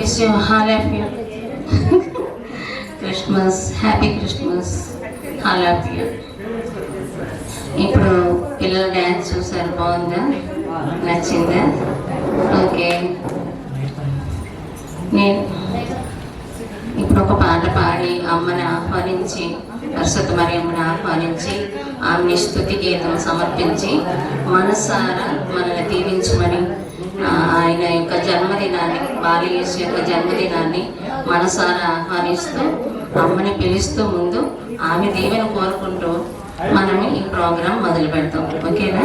Wish you all of you Christmas, happy Christmas all of you. ఇప్పుడు పిల్లలు dance చూసారు, బాగుందా, నచ్చిందా? ఓకే, నేను ఇప్పుడు ఒక పాట పాడి అమ్మని ఆహ్వానించి, పరిశుద్ధ మరియమ్మని ఆహ్వానించి ఆమెని స్తుతి గీతం సమర్పించి మనసారా మనల్ని దీవించమని, ఆయన యొక్క జన్మదినాన్ని, బాలయేసు యొక్క జన్మదినాన్ని మనసారా ఆహ్వానిస్తూ అమ్మని పిలుస్తూ ముందు ఆమె దీవెన కోరుకుంటూ మనం ఈ ప్రోగ్రాం మొదలు పెడతాం. ఓకేనా?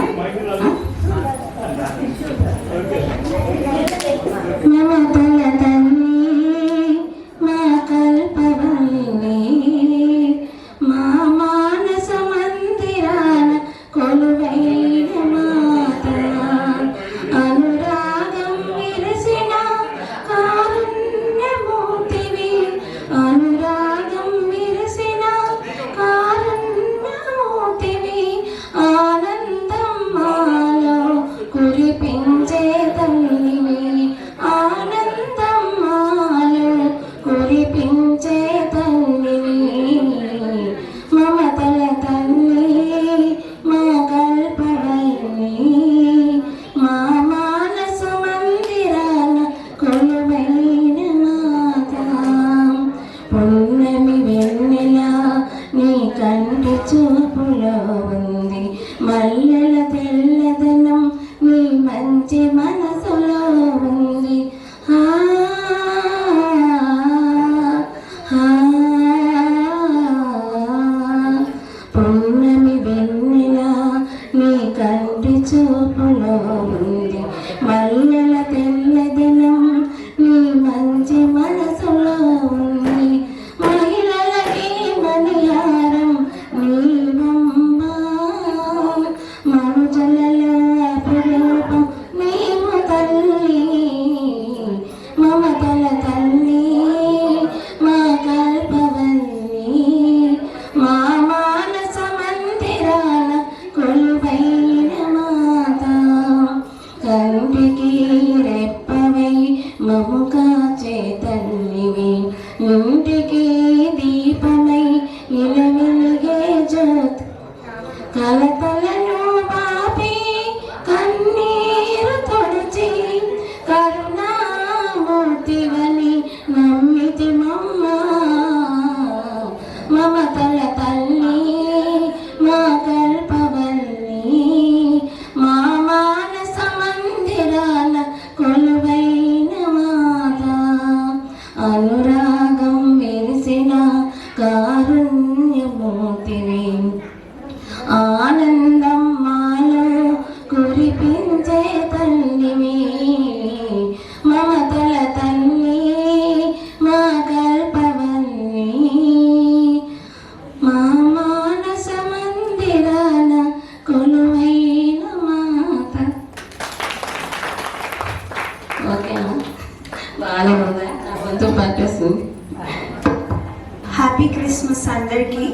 హ్యాపీ క్రిస్మస్ అందరికీ.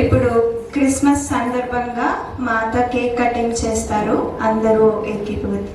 ఇప్పుడు క్రిస్మస్ సందర్భంగా మాత కేక్ కటింగ్ చేస్తారు, అందరూ ఏకీభవించి.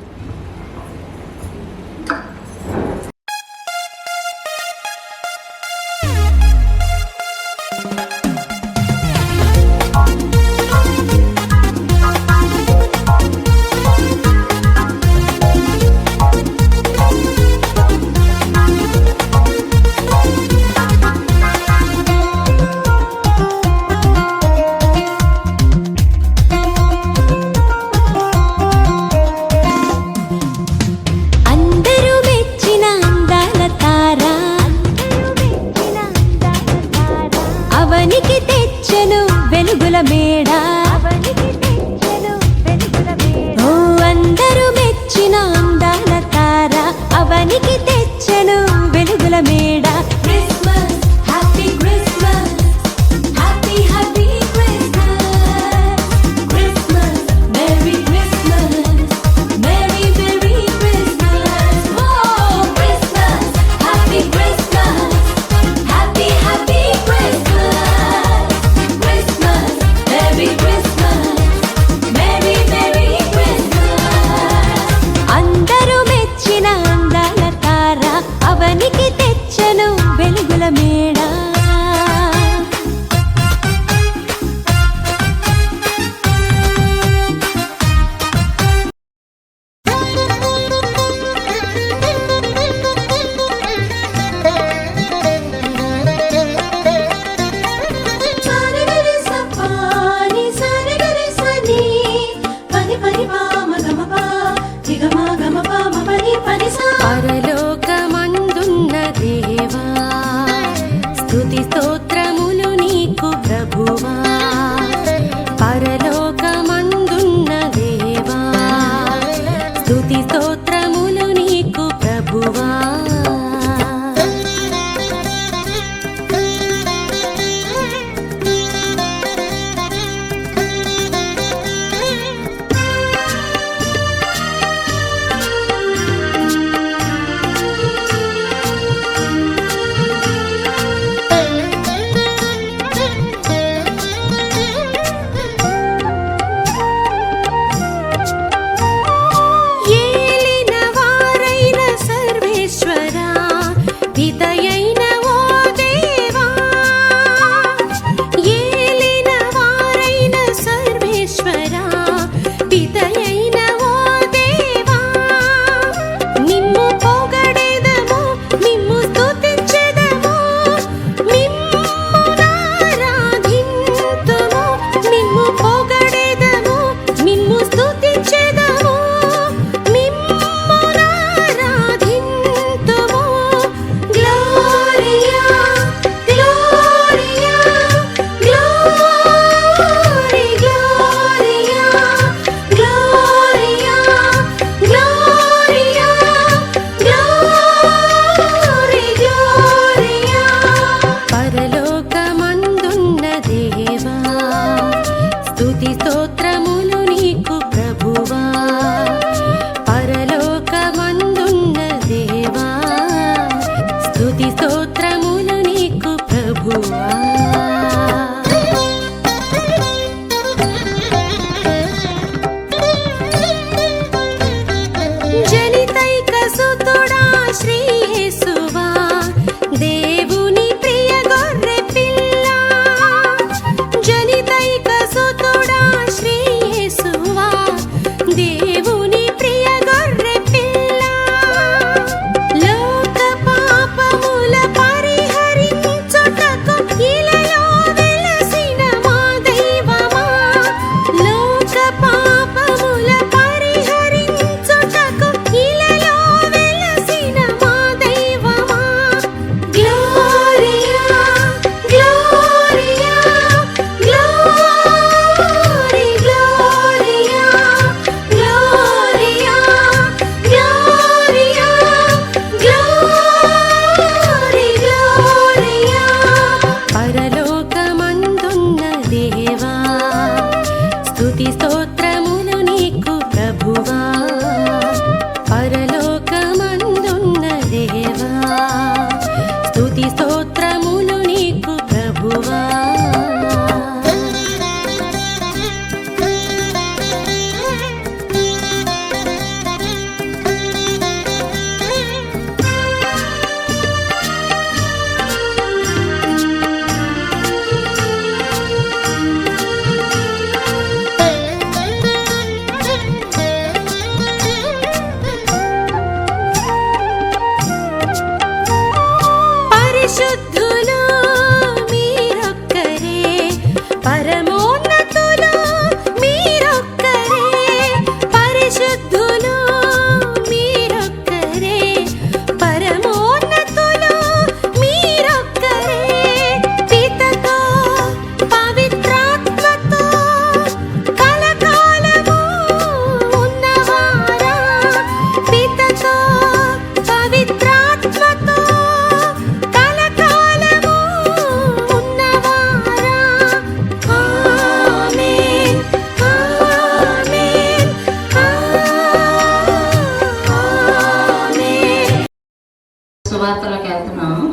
సువార్తలోకి వెళ్తున్నాము.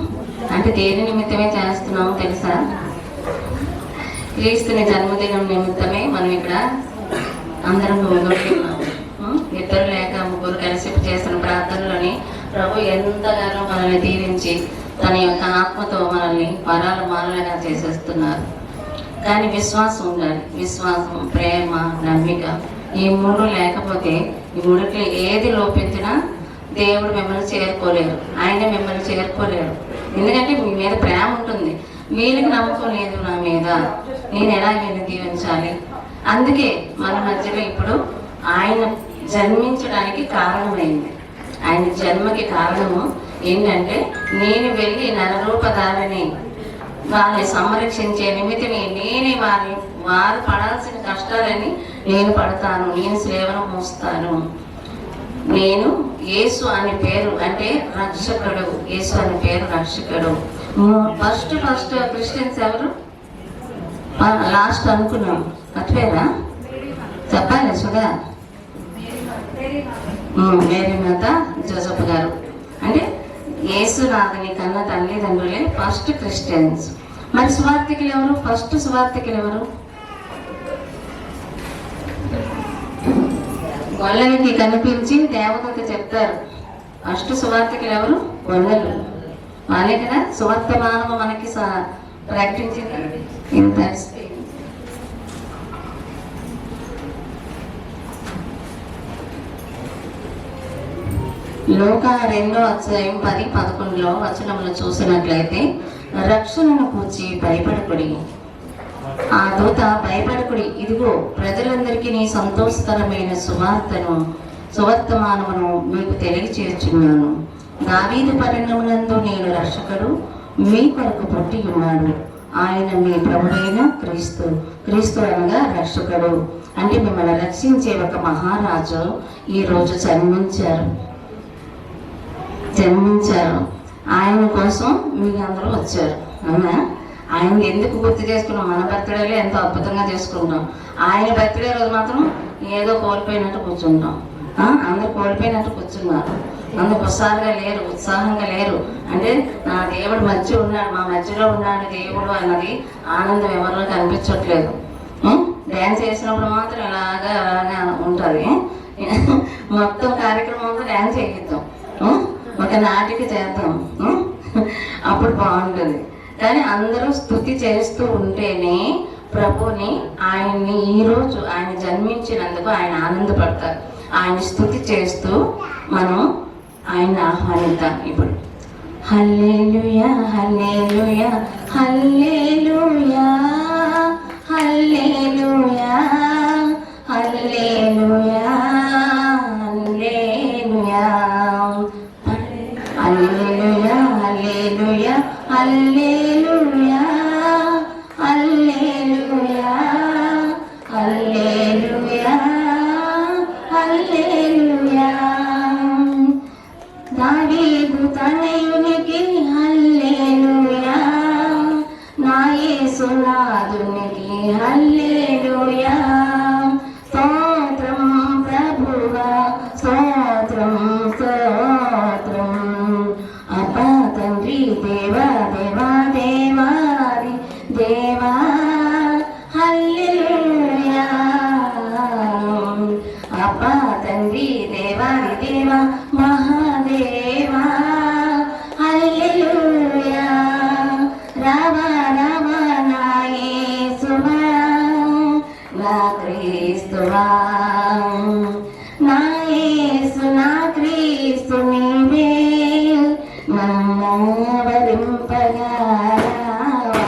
అంటే దేని నిమిత్తమే చేస్తున్నాము తెలుసా? క్రీస్తుని జన్మదినం నిమిత్తమే మనం ఇక్కడ అందరం గుమిగూడుతున్నాము. ఇద్దరు లేక ముగ్గురు కలిసి చేసిన ప్రార్థనలోని ప్రభు ఎంతగానో మనల్ని దీవించి తన యొక్క ఆత్మతో మనల్ని వరాల మాలలుగా చేసేస్తున్నారు. కానీ విశ్వాసం ఉండాలి. విశ్వాసం, ప్రేమ, నమ్మిక, ఈ మూడు లేకపోతే ఈ మూడికి ఏది లోపించినా దేవుడు మిమ్మల్ని చేరుకోలేరు, ఆయన మిమ్మల్ని చేరుకోలేరు. ఎందుకంటే మీ మీద ప్రేమ ఉంటుంది, వీళ్ళకి నమ్మకం లేదు నా మీద, నేను ఎలా వీళ్ళని దీవించాలి. అందుకే మన మధ్యలో ఇప్పుడు ఆయన జన్మించడానికి కారణమైంది. ఆయన జన్మకి కారణము ఏంటంటే నేను వెళ్ళి నరరూపధారిని వాళ్ళని సంరక్షించే నిమిత్తమే నేనే వారు పడాల్సిన కష్టాలని నేను పడతాను, నేను సేవను మోస్తాను. నేను యేసు అనే పేరు అంటే రక్షకుడు, యేసు అనే పేరు రక్షకుడు. ఫస్ట్ క్రిస్టియన్స్ ఎవరు? లాస్ట్ అనుకున్నాం, మర్చిపోయారా? చెప్పాలి సుధా. మేరీ మాత, జోసఫ్ గారు. అంటే యేసునాథుని కన్న తల్లిదండ్రులే ఫస్ట్ క్రిస్టియన్స్. మరి సువార్థికులు ఎవరు? ఫస్ట్ సువార్థికులు ఎవరు? గొల్లలకి కనిపించి దేవతకి చెప్తారు. ఫస్ట్ సువార్థికులు ఎవరు? గొల్లలు. వాళ్ళే కదా సువర్తమానము మనకి ప్రకటించింది. ఇంత లోక 2వ అధ్యాయం 10-11 వచనంలో చూసినట్లయితే రక్షణను కూర్చి భయపడకుడి. ఆ దూత భయపడకుడి, ఇదిగో ప్రజలందరికీ నీ సంతోషకరమైన సువర్తమానమును మీకు తెలియచేస్తున్నాను. దావీదు పట్టణమునందు నేను రక్షకుడు మీ కొరకు పుట్టి ఉన్నాడు. ఆయన మీ ప్రభువైన క్రీస్తు. క్రీస్తు అనగా రక్షకుడు. అంటే మిమ్మల్ని రక్షించే ఒక మహారాజు ఈ రోజు జన్మించారు. ఆయన కోసం మీరు అందరూ వచ్చారు. అవునా? ఆయన ఎందుకు గుర్తు చేసుకున్నాం? మన బర్త్డేలో ఎంతో అద్భుతంగా చేసుకుంటాం. ఆయన బర్త్డే రోజు మాత్రం ఏదో కోల్పోయినట్టు కూర్చుంటాం. అందరూ కోల్పోయినట్టు కూర్చున్నారు, అందరూ ఉత్సాహంగా లేరు. అంటే నా దేవుడు మధ్య ఉన్నాడు, మా మధ్యలో ఉన్నాడు దేవుడు అన్నది ఆనందం ఎవరిలో కనిపించట్లేదు. డ్యాన్స్ చేసినప్పుడు మాత్రం అలాగా ఉంటుంది. మొత్తం కార్యక్రమం అంతా డ్యాన్స్ చేయిద్దాం, ఒక నాటిక చేద్దాం, అప్పుడు బాగుంటుంది. కానీ అందరూ స్తుతి చేస్తూ ఉంటేనే ప్రభుని, ఆయన్ని ఈరోజు ఆయన జన్మించినందుకు ఆయన ఆనందపడతారు. ఆయన స్తుతి చేస్తూ మనం ఆయన ఆహ్వానిద్దాం. ఇప్పుడు హల్లెలూయా హల్లెలూయా హల్లెలూయా హల్లెలూయా హల్లెలూయా హల్లెలూయా హల్లెలూయా హల్లెలూయా హల్లెలూయా హల్లెలూయా హల్లెలూయా. దావీదు తనయునికి హల్లెలూయా, నా యేసునాథునికి హల్లెలూయా. స్తోత్రం ప్రభువా, స్తోత్రం స్తోత్రం. అబ్బా తండ్రి దేవా దేవా దేవాది దేవా హల్లెలూయా. అబ్బా తండ్రి దేవాది దేవా మహాదేవా హల్లెలూయా. రావా రావా నా యేసువా, నా క్రీస్తువా, నా యేసు నా క్రీస్తు నీవే నన్నవరింపగా రావా.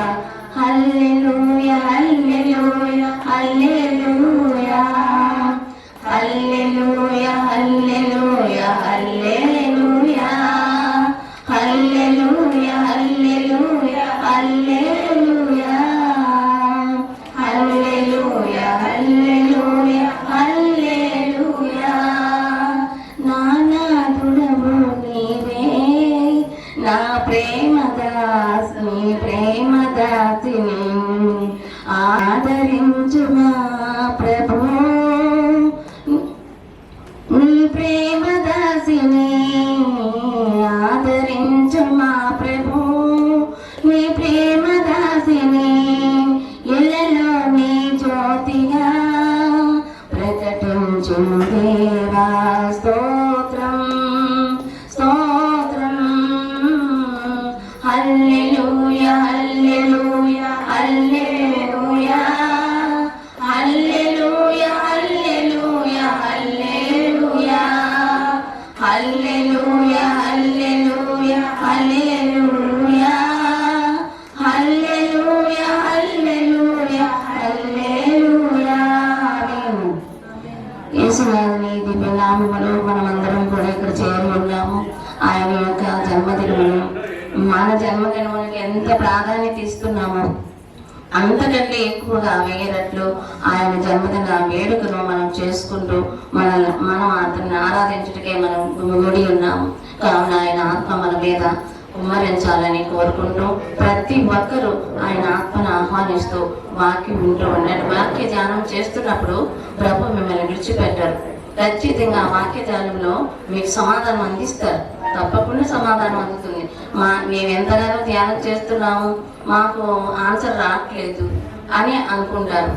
హల్లెలూయా హల్లెలూయా హల్లెలూయా హల్లెలూయా హల్లెలూయా హల్లెలూయా హల్లెలూయా హల్లెలూయా హల్లెలూయా హల్లెలూయా హల్లెలూయా హల్లెలూయా. నా నాథుడవు నీవే, నా యొక్క జన్మదినమును మన జన్మదినమునికి ఎంత ప్రాధాన్యత ఇస్తున్నామో అంతకంటే ఎక్కువగా 1000 రెట్లు ఆయన జన్మదిన వేడుకను మనం చేసుకుంటూ మనం అతన్ని ఆరాధించుటకే మనం గుడి ఉన్నాము. కావున ఆయన ఆత్మ మన మీద కుమ్మరించాలని కోరుకుంటూ ప్రతి ఒక్కరూ ఆయన ఆత్మను ఆహ్వానిస్తూ వాక్యం వింటూ ఉండండి. వాక్య ధ్యానం చేస్తున్నప్పుడు ప్రభు మిమ్మల్ని విడిచిపెట్టారు. ఖచ్చితంగా వాక్య ధ్యానంలో మీకు సమాధానం అందిస్తారు. తప్పకుండా సమాధానం అందుతుంది. మేము ఎంతగానో ధ్యానం చేస్తున్నాము, మాకు ఆన్సర్ రావట్లేదు అని అనుకుంటారు.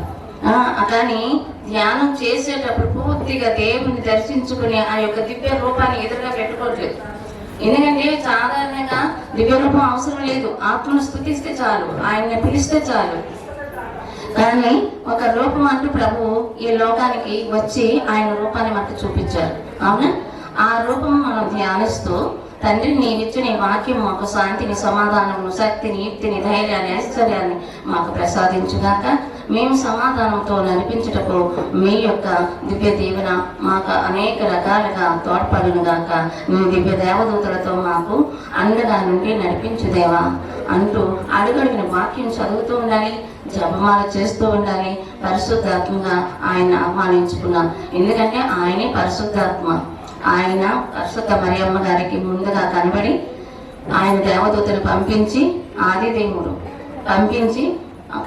కానీ ధ్యానం చేసేటప్పుడు పూర్తిగా దేవుని దర్శించుకుని ఆ యొక్క దివ్య రూపాన్ని ఎదురుగా పెట్టుకోవట్లేదు. ఎందుకంటే సాధారణంగా దివ్య రూపం అవసరం లేదు. ఆత్మను స్తుతిస్తే చాలు, ఆయన్ని పిలిస్తే చాలు. కానీ ఒక రూపం అంటూ ప్రభు ఈ లోకానికి వచ్చి ఆయన రూపాన్ని మనకు చూపించారు. అవునా? ఆ రూపం మనం ధ్యానిస్తూ తండ్రి నీవిచ్చి నీ వాక్యం మాకు శాంతిని, సమాధానము, శక్తిని, యుక్తిని, ధైర్యాన్ని, ఐశ్వర్యాన్ని మాకు ప్రసాదించుగాక. మేము సమాధానంతో నడిపించుటకు మీ యొక్క దివ్య దీవెన మాకు అనేక రకాలుగా తోడ్పడునుగాక. మీ దివ్య దేవదూతలతో మాకు అండగా నుండి నడిపించుదేవా అంటూ అడుగడుగున వాక్యం చదువుతూ ఉండాలి, జపమాల చేస్తూ ఉండాలి. పరిశుద్ధాత్మగా ఆయన ఆహ్వానించుకున్నాం. ఎందుకంటే ఆయనే పరిశుద్ధాత్మ. ఆయన పరిశుద్ధ మరియమ్మ గారికి ముందుగా కనబడి ఆయన దేవదూతను పంపించి, ఆది దేవుడు పంపించి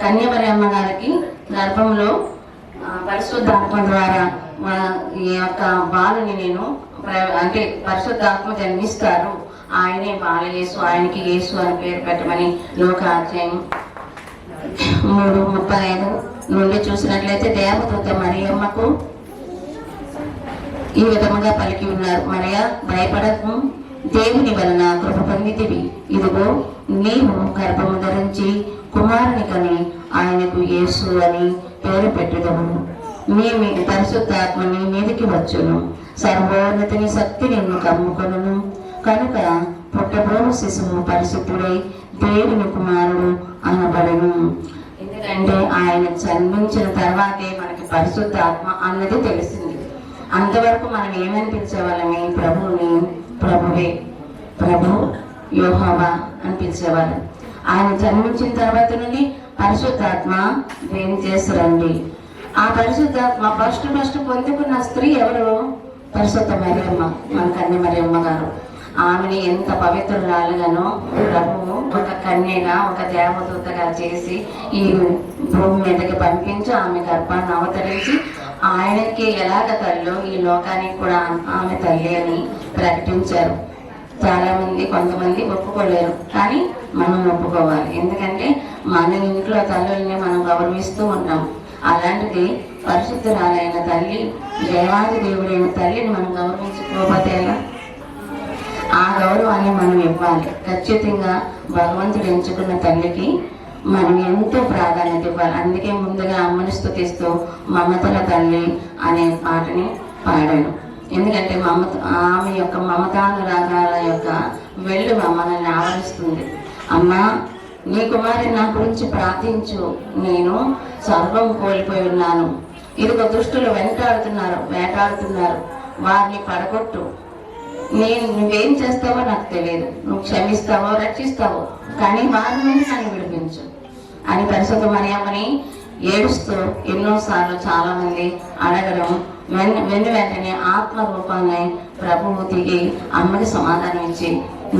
కన్య మరియమ్మ గారికి గర్భంలో పరిశుద్ధాత్మ ద్వారా ఈ యొక్క బాలుని అంటే పరిశుద్ధాత్మ జన్మిస్తారు, ఆయనే బాలయేసు, ఆయనకి యేసు అని పేరు పెట్టమని లోకాధ్యాయం 3:35 నుండి చూసినట్లయితే దేవదూత మరియమ్మకు ఈ విధముగా పలికి ఉన్నారు. మరియా, భయపడకు, దేవుని వలన కృప పొందితివి. ఇదిగో నీవు గర్భము ధరించి కుమారుని కని ఆయనకు యేసు అని పేరు పెట్టుదము. నీ పరిశుద్ధాత్మ నీ మీదికి వచ్చును, సర్వోన్నతిని శక్తి నిన్ను కమ్ముకొనును. కనుక పుట్టబోవు శిశువు పరిశుద్ధుడై దేవుని కుమారుడు అనబడను. ఎందుకంటే ఆయన జన్మించిన తర్వాతే మనకి పరిశుద్ధాత్మ అన్నది తెలిసింది. అంతవరకు మనం ఏమని పిలిచేవాళ్ళమే? ప్రభువుని ప్రభువే, ప్రభు యెహోవా అని పిలిచేవాళ్ళం. ఆయన జన్మించిన తర్వాత నుండి పరిశుద్ధాత్మ ఏం చేస్తారండి? ఆ పరిశుద్ధాత్మ ఫస్ట్ పొందుకున్న స్త్రీ ఎవరు? పరిశుద్ధ మరియమ్మ, మన కన్య మరియమ్మ గారు. ఆమెని ఎంత పవిత్రురాలుగానో ప్రభువు ఒక కన్యగా, ఒక దేవదూతగా చేసి ఈ భూమి మీదకి పంపించి ఆమె గర్భాన్ని అవతరించి ఆయనకి ఎలాగ తల్లి ఈ లోకానికి కూడా ఆమె తల్లి అని ప్రకటించారు. చాలా మంది కొంతమంది ఒప్పుకోలేరు, కానీ మనం ఒప్పుకోవాలి. ఎందుకంటే మన ఇంట్లో తల్లుల్ని మనం గౌరవిస్తూ ఉంటాం. అలాంటిది పరిశుద్ధురాలైన తల్లి, దేవాది దేవుడైన తల్లిని మనం గౌరవించుకోకపోతే ఎలా? ఆ గౌరవాన్ని మనం ఇవ్వాలి. ఖచ్చితంగా భగవంతుడు ఎంచుకున్న తల్లికి మనం ఎంతో ప్రాధాన్యత ఇవ్వాలి. అందుకే ముందుగా అమ్మని స్తుతిస్తూ మమతల తల్లి అనే పాటని పాడాను. ఎందుకంటే ఆమె యొక్క మమతానురాగాల యొక్క వెలుగు మనల్ని ఆవరిస్తుంది. అమ్మా, నీ కుమారి నా గురించి ప్రార్థించు, నేను సర్వం కోల్పోయి ఉన్నాను. ఇదిగో దుష్టులు వేటాడుతున్నారు, వారిని పడగొట్టు. నువ్వేం చేస్తావో నాకు తెలియదు, నువ్వు క్షమిస్తావో రక్షిస్తావో, కానీ వారి నుండి నన్ను విడిపించు అని పరిశుద్ధ మరియమ్మని ఏడుస్తూ ఎన్నోసార్లు చాలా మంది అడగడం, వెంటనే ఆత్మ రూపాన్ని ప్రభువు దిగి అమ్మకి సమాధానం ఇచ్చి,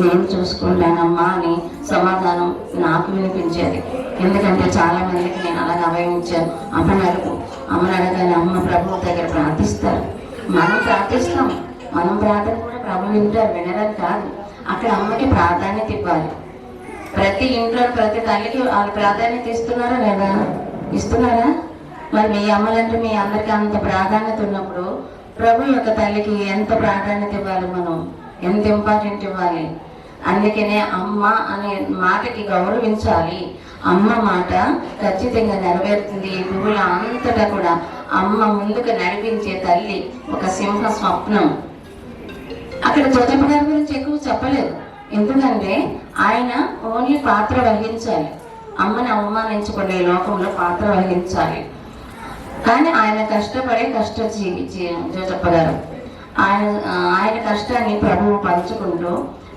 నేను చూసుకుంటానమ్మా అని సమాధానం నాకు వినిపించేది. ఎందుకంటే చాలా మందికి నేను అలాగ అభయించాను. అమ్మని అడగానే అమ్మ ప్రభువు దగ్గర ప్రార్థిస్తారు. మనం ప్రార్థిస్తాం, మనం ప్రార్థన కూడా ప్రభు వింటారు, వినరని కాదు. అక్కడ అమ్మకి ప్రాధాన్యత ఇవ్వాలి. ప్రతి ఇంట్లో ప్రతి తల్లికి వాళ్ళు ప్రాధాన్యత ఇస్తున్నారా లేదా? ఇస్తున్నారా? మరి మీ అమ్మలంటే మీ అందరికీ అంత ప్రాధాన్యత ఉన్నప్పుడు ప్రభు యొక్క తల్లికి ఎంత ప్రాధాన్యత ఇవ్వాలి, మనం ఎంత ఇంపార్టెంట్ ఇవ్వాలి. అందుకనే అమ్మ అనే మాటకి గౌరవించాలి. అమ్మ మాట ఖచ్చితంగా నెరవేరుతుంది. భూముల అంతటా కూడా అమ్మ ముందుకు నడిపించే తల్లి ఒక సింహ స్వప్నం. అక్కడ జోసెఫ్ గారి గురించి ఎక్కువ చెప్పలేదు, ఎందుకంటే ఆయన ఓన్లీ పాత్ర వహించాలి. అమ్మని అవమానించుకునే లోకంలో పాత్ర వహించాలి. కానీ ఆయన కష్టపడే కష్టజీవి జోసెఫ్ గారు. ఆయన కష్టాన్ని ప్రభువు పంచుకుంటూ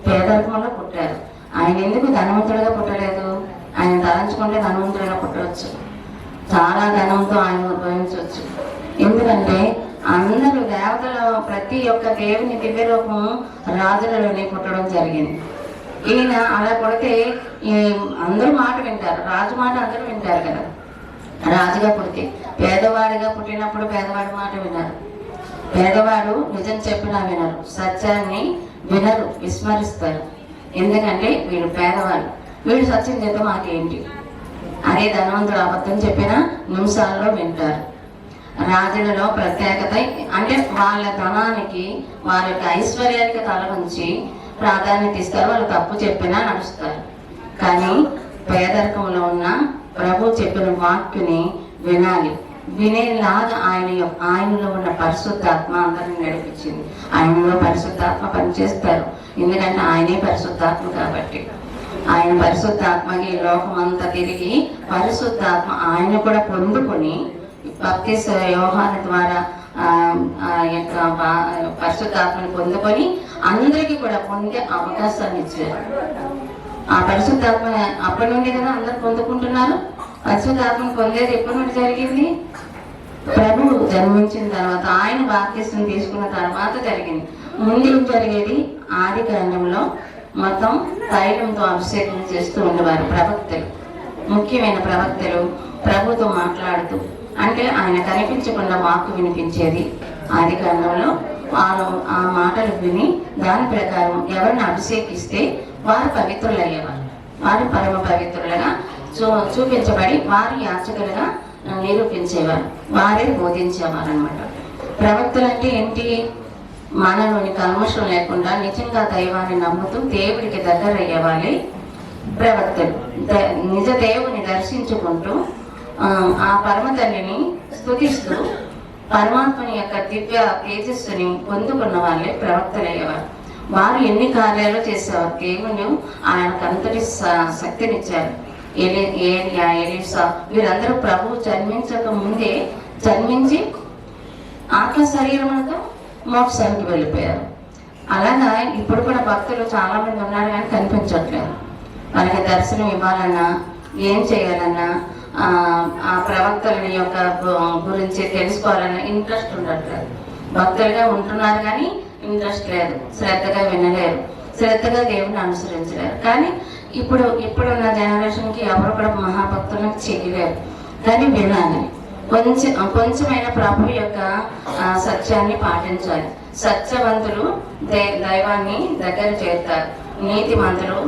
పేదరికంలో పుట్టారు. ఆయన ఎందుకు ధనవంతుడిగా పుట్టలేదు? ఆయన తలంచుకుంటే ధనవంతుడిగా పుట్టవచ్చు, చాలా ధనంతో ఆయన ఉద్భవించవచ్చు. ఎందుకంటే అందరూ దేవతలు ప్రతి ఒక్క దేవుని దివ్య రూపం రాజులలోనే పుట్టడం జరిగింది. ఈయన అలా పుడితే అందరూ మాట వింటారు, రాజు మాట అందరూ వింటారు కదా. రాజుగా పుడితే పేదవాడిగా పుట్టినప్పుడు పేదవాడి మాట వినరు, పేదవాడు నిజం చెప్పినా వినరు, సత్యాన్ని వినరు, విస్మరిస్తారు. ఎందుకంటే వీడు పేదవాడు, వీడు సత్యం చేత మాకేంటి. అదే ధనవంతుడు అబద్ధం చెప్పినా నిమిషాల్లో వింటారు. రాజులలో ప్రత్యేకత అంటే వాళ్ళ ధనానికి వారి యొక్క ఐశ్వర్యానికి తల ఉంచి ప్రాధాన్యత ఇస్తారు. వాళ్ళు తప్పు చెప్పినా నడుస్తారు. కానీ పేదరికంలో ఉన్న ప్రభు చెప్పిన వాక్యుని వినాలి. వినేలాగా ఆయనలో ఉన్న పరిశుద్ధాత్మ అందరిని నడిపించింది. ఆయనలో పరిశుద్ధాత్మ పనిచేస్తారు, ఎందుకంటే ఆయనే పరిశుద్ధాత్మ కాబట్టి. ఆయన పరిశుద్ధాత్మకి లోకం అంతా తిరిగి పరిశుద్ధాత్మ ఆయన కూడా పొందుకొని బాప్తిస్మ యోహాను ద్వారా పరిశుద్ధాత్మని పొందుకొని అందరికీ కూడా పొందే అవకాశాన్ని ఇచ్చారు. ఆ పరిశుద్ధాత్మ అప్పటి నుండి కదా అందరు పొందుకుంటున్నారు. పరిశుద్ధాత్మని పొందేది ఎప్పటి నుండి జరిగింది? ప్రభువు జన్మించిన తర్వాత, ఆయన బాప్తిస్మం తీసుకున్న తర్వాత జరిగింది. ముందు జరిగేది ఆది కాండంలో మొత్తం తైలంతో అభిషేకం చేస్తూ ఉండేవారు ప్రవక్తలు, ముఖ్యమైన ప్రవక్తలు ప్రభుతో మాట్లాడుతూ. అంటే ఆయన కనిపించకుండా వాక్కు వినిపించేది. ఆది కాండంలో వారు ఆ మాటలు విని దాని ప్రకారం ఎవరిని అభిషేకిస్తే వారు పవిత్రులు అయ్యేవారు. వారు పరమ పవిత్రులుగా చూపించబడి వారి యాచకులుగా నిరూపించేవారు, వారే బోధించేవారు అనమాట. ప్రవక్తలు అంటే ఏంటి? మనలోని కల్మషం లేకుండా నిజంగా దైవాన్ని నమ్ముతూ దేవుడికి దగ్గర అయ్యేవాళ్ళే ప్రవక్తలు. నిజ దేవుని దర్శించుకుంటూ ఆ పరమ తల్లిని స్తుతిస్తూ పరమాత్మని యొక్క దివ్య తేజస్సుని పొందుకున్న వాళ్ళే ప్రవక్తలు అయ్యేవారు. వారు ఎన్ని కార్యాలు చేసేవారు. దేవుని ఆయనకు అంతటి శక్తినిచ్చారు. ఎలీసా వీరందరూ ప్రభువు జన్మించక ముందే జన్మించి ఆత్మ శరీరములతో మోక్షానికి వెళ్ళిపోయారు. అలాగా ఇప్పుడు కూడా భక్తులు చాలా మంది ఉన్నారు కానీ కనిపించట్లేదు. వాళ్ళకి దర్శనం ఇవ్వాలన్నా ఏం చేయాలన్నా ఆ ప్రవక్తల యొక్క గురించి తెలుసుకోవాలన్నా ఇంట్రెస్ట్ ఉండట్లేదు. భక్తులుగా ఉంటున్నారు కానీ ఇంట్రెస్ట్ లేదు, శ్రద్ధగా వినలేరు, శ్రద్ధగా దేవుని అనుసరించలేరు. కానీ ఇప్పుడున్న జనరేషన్కి ఎవరు కూడా మహాభక్తులకు చేయలేరు. కానీ వినాలి, కొంచెమైనా ప్రభు యొక్క సత్యాన్ని పాటించాలి. సత్యవంతులు దైవాన్ని దగ్గర చేస్తారు, నీతిమంతులు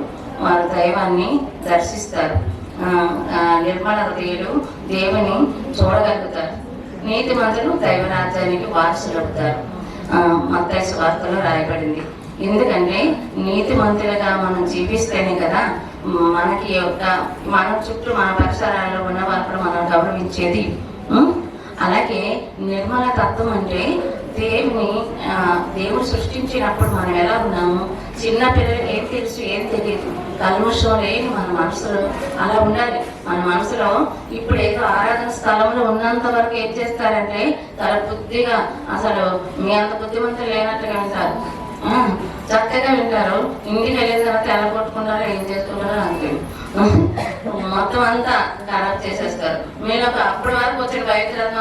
వారు దైవాన్ని దర్శిస్తారు. నిర్మల హృదయులు దేవుని చూడగలుగుతారు, నీతిమంతులు దైవరాజ్యానికి వారసులు అవుతారు. మత్తయి సువార్తలో రాయబడింది. ఎందుకంటే నీతిమంతులుగా మనం జీవిస్తేనే కదా మనకి మన చుట్టూ మన పరిసరాల్లో ఉన్న వాళ్ళు కూడా మనం గౌరవించేది. అలాగే నిర్మల తత్వం అంటే దేవుడు సృష్టించినప్పుడు మనం ఎలా ఉన్నాము, చిన్న పిల్లలకి ఏం తెలుసు ఏం తెలియదు, కల్మషం లేని మన మనసులో అలా ఉండాలి. మన మనసులో ఇప్పుడు ఏదో ఆరాధన స్థలంలో ఉన్నంత వరకు ఏం చేస్తారంటే చాలా బుద్ధిగా, అసలు మీ అంత బుద్ధిమంతులు లేనట్టుగా వింటారు, చక్కగా వింటారు. ఇంటికి వెళ్ళిన తర్వాత ఎలా కొట్టుకుంటారో ఏం చేసుకుంటారో అంతే, మొత్తం అంతా ఖరాబ్ చేసేస్తారు. మీరు అప్పటి వరకు వచ్చిన పవిత్రత్మ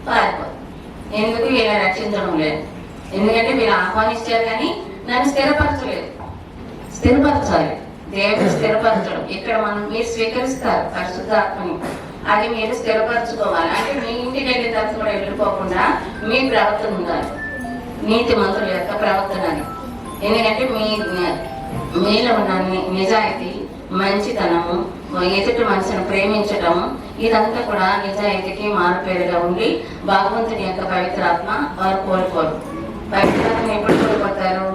పారిపోతుంది. ఎందుకు? వీళ్ళని రక్షించడం లేదు. ఎందుకంటే వీళ్ళు ఆహ్వానించారు కానీ నన్ను స్థిరపరచాలి. దేవుడు స్థిరపరచడం ఇక్కడ మీరు స్వీకరిస్తారు పరిశుద్ధాత్మని, అది మీరు స్థిరపరచుకోవాలి. అంటే మీ ఇంటికి వెళ్ళిన తర్వాత కూడా వెళ్ళిపోకుండా మీ ప్రవర్తన ఉండాలి, నీతి మంత్రుల యొక్క ప్రవర్తన. ఎందుకంటే మీలో ఉన్న నిజాయితీ, మంచితనము, ఎదుటి మనిషిని ప్రేమించటము, ఇదంతా కూడా నిజాయితీకి మారుపేరుగా ఉండి భగవంతుని యొక్క పవిత్రాత్మ వారు కోల్పోరు. పవిత్రాత్మ ఎప్పుడు కోల్పోతారు?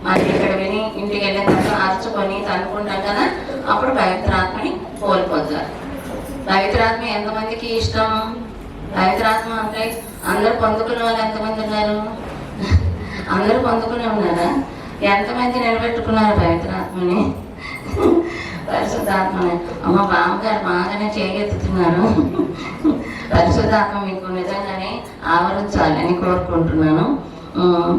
మరి ఇక్కడ విని ఇంటికి వెళ్ళిన తర్వాత అరుచుకొని తనుకుంటాం కదా, అప్పుడు పవిత్రాత్మని కోల్పోతారు. పవిత్రాత్మ ఎంతమందికి ఇష్టం? పవిత్రాత్మ అంటే అందరూ పొందుకునే వాళ్ళు ఎంతమంది ఉన్నారు? అందరూ పొందుకునే ఉన్నారా? ఎంతమంది నిలబెట్టుకున్నారు పవిత్రాత్మని, పరిశుద్ధాత్మని? అమ్మ బామ్మగారు బాగానే చేయగెత్తుతున్నారు. పరిశుద్ధాత్మ మీకు నిజంగానే ఆవరించాలని కోరుకుంటున్నాను.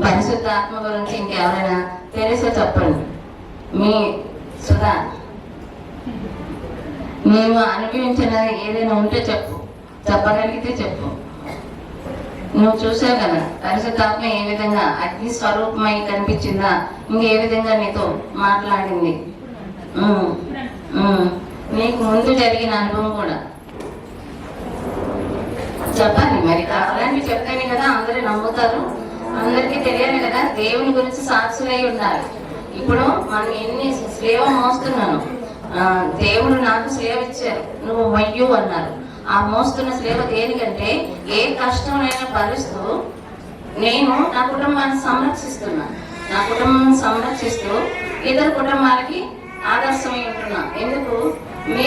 పరిశుద్ధాత్మ గురించి ఇంకెవరైనా తెలిసే చెప్పండి. మీ సుధా, నీవు అనుభవించినది ఏదైనా ఉంటే చెప్పు, చెప్పగలిగితే చెప్పు. నువ్వు చూసావు కదా పరిశుద్ధాత్మ ఏ విధంగా అగ్ని స్వరూపమై కనిపించిందా, ఇంకే విధంగా నీతో మాట్లాడింది. నీకు ముందు జరిగిన అనుభవం కూడా చెప్పాలి. మరి అలాంటివి చెప్తేనే కదా అందరూ నమ్ముతారు, అందరికీ తెలియాలి కదా. దేవుని గురించి సాక్షులై ఉండాలి. ఇప్పుడు మనం ఎన్ని సేవ మోస్తున్నాను, దేవుడు నాకు సేవ ఇచ్చారు, నువ్వు మయ్యు అన్నారు. ఆ మోస్తున్న సేవ దేనికంటే ఏ కష్టమైనా భరిస్తూ నేను నా కుటుంబాన్ని సంరక్షిస్తున్నా, నా కుటుంబాన్ని సంరక్షిస్తూ ఇతర కుటుంబాలకి ఆదర్శమై ఉంటున్నా. ఎందుకు? మీ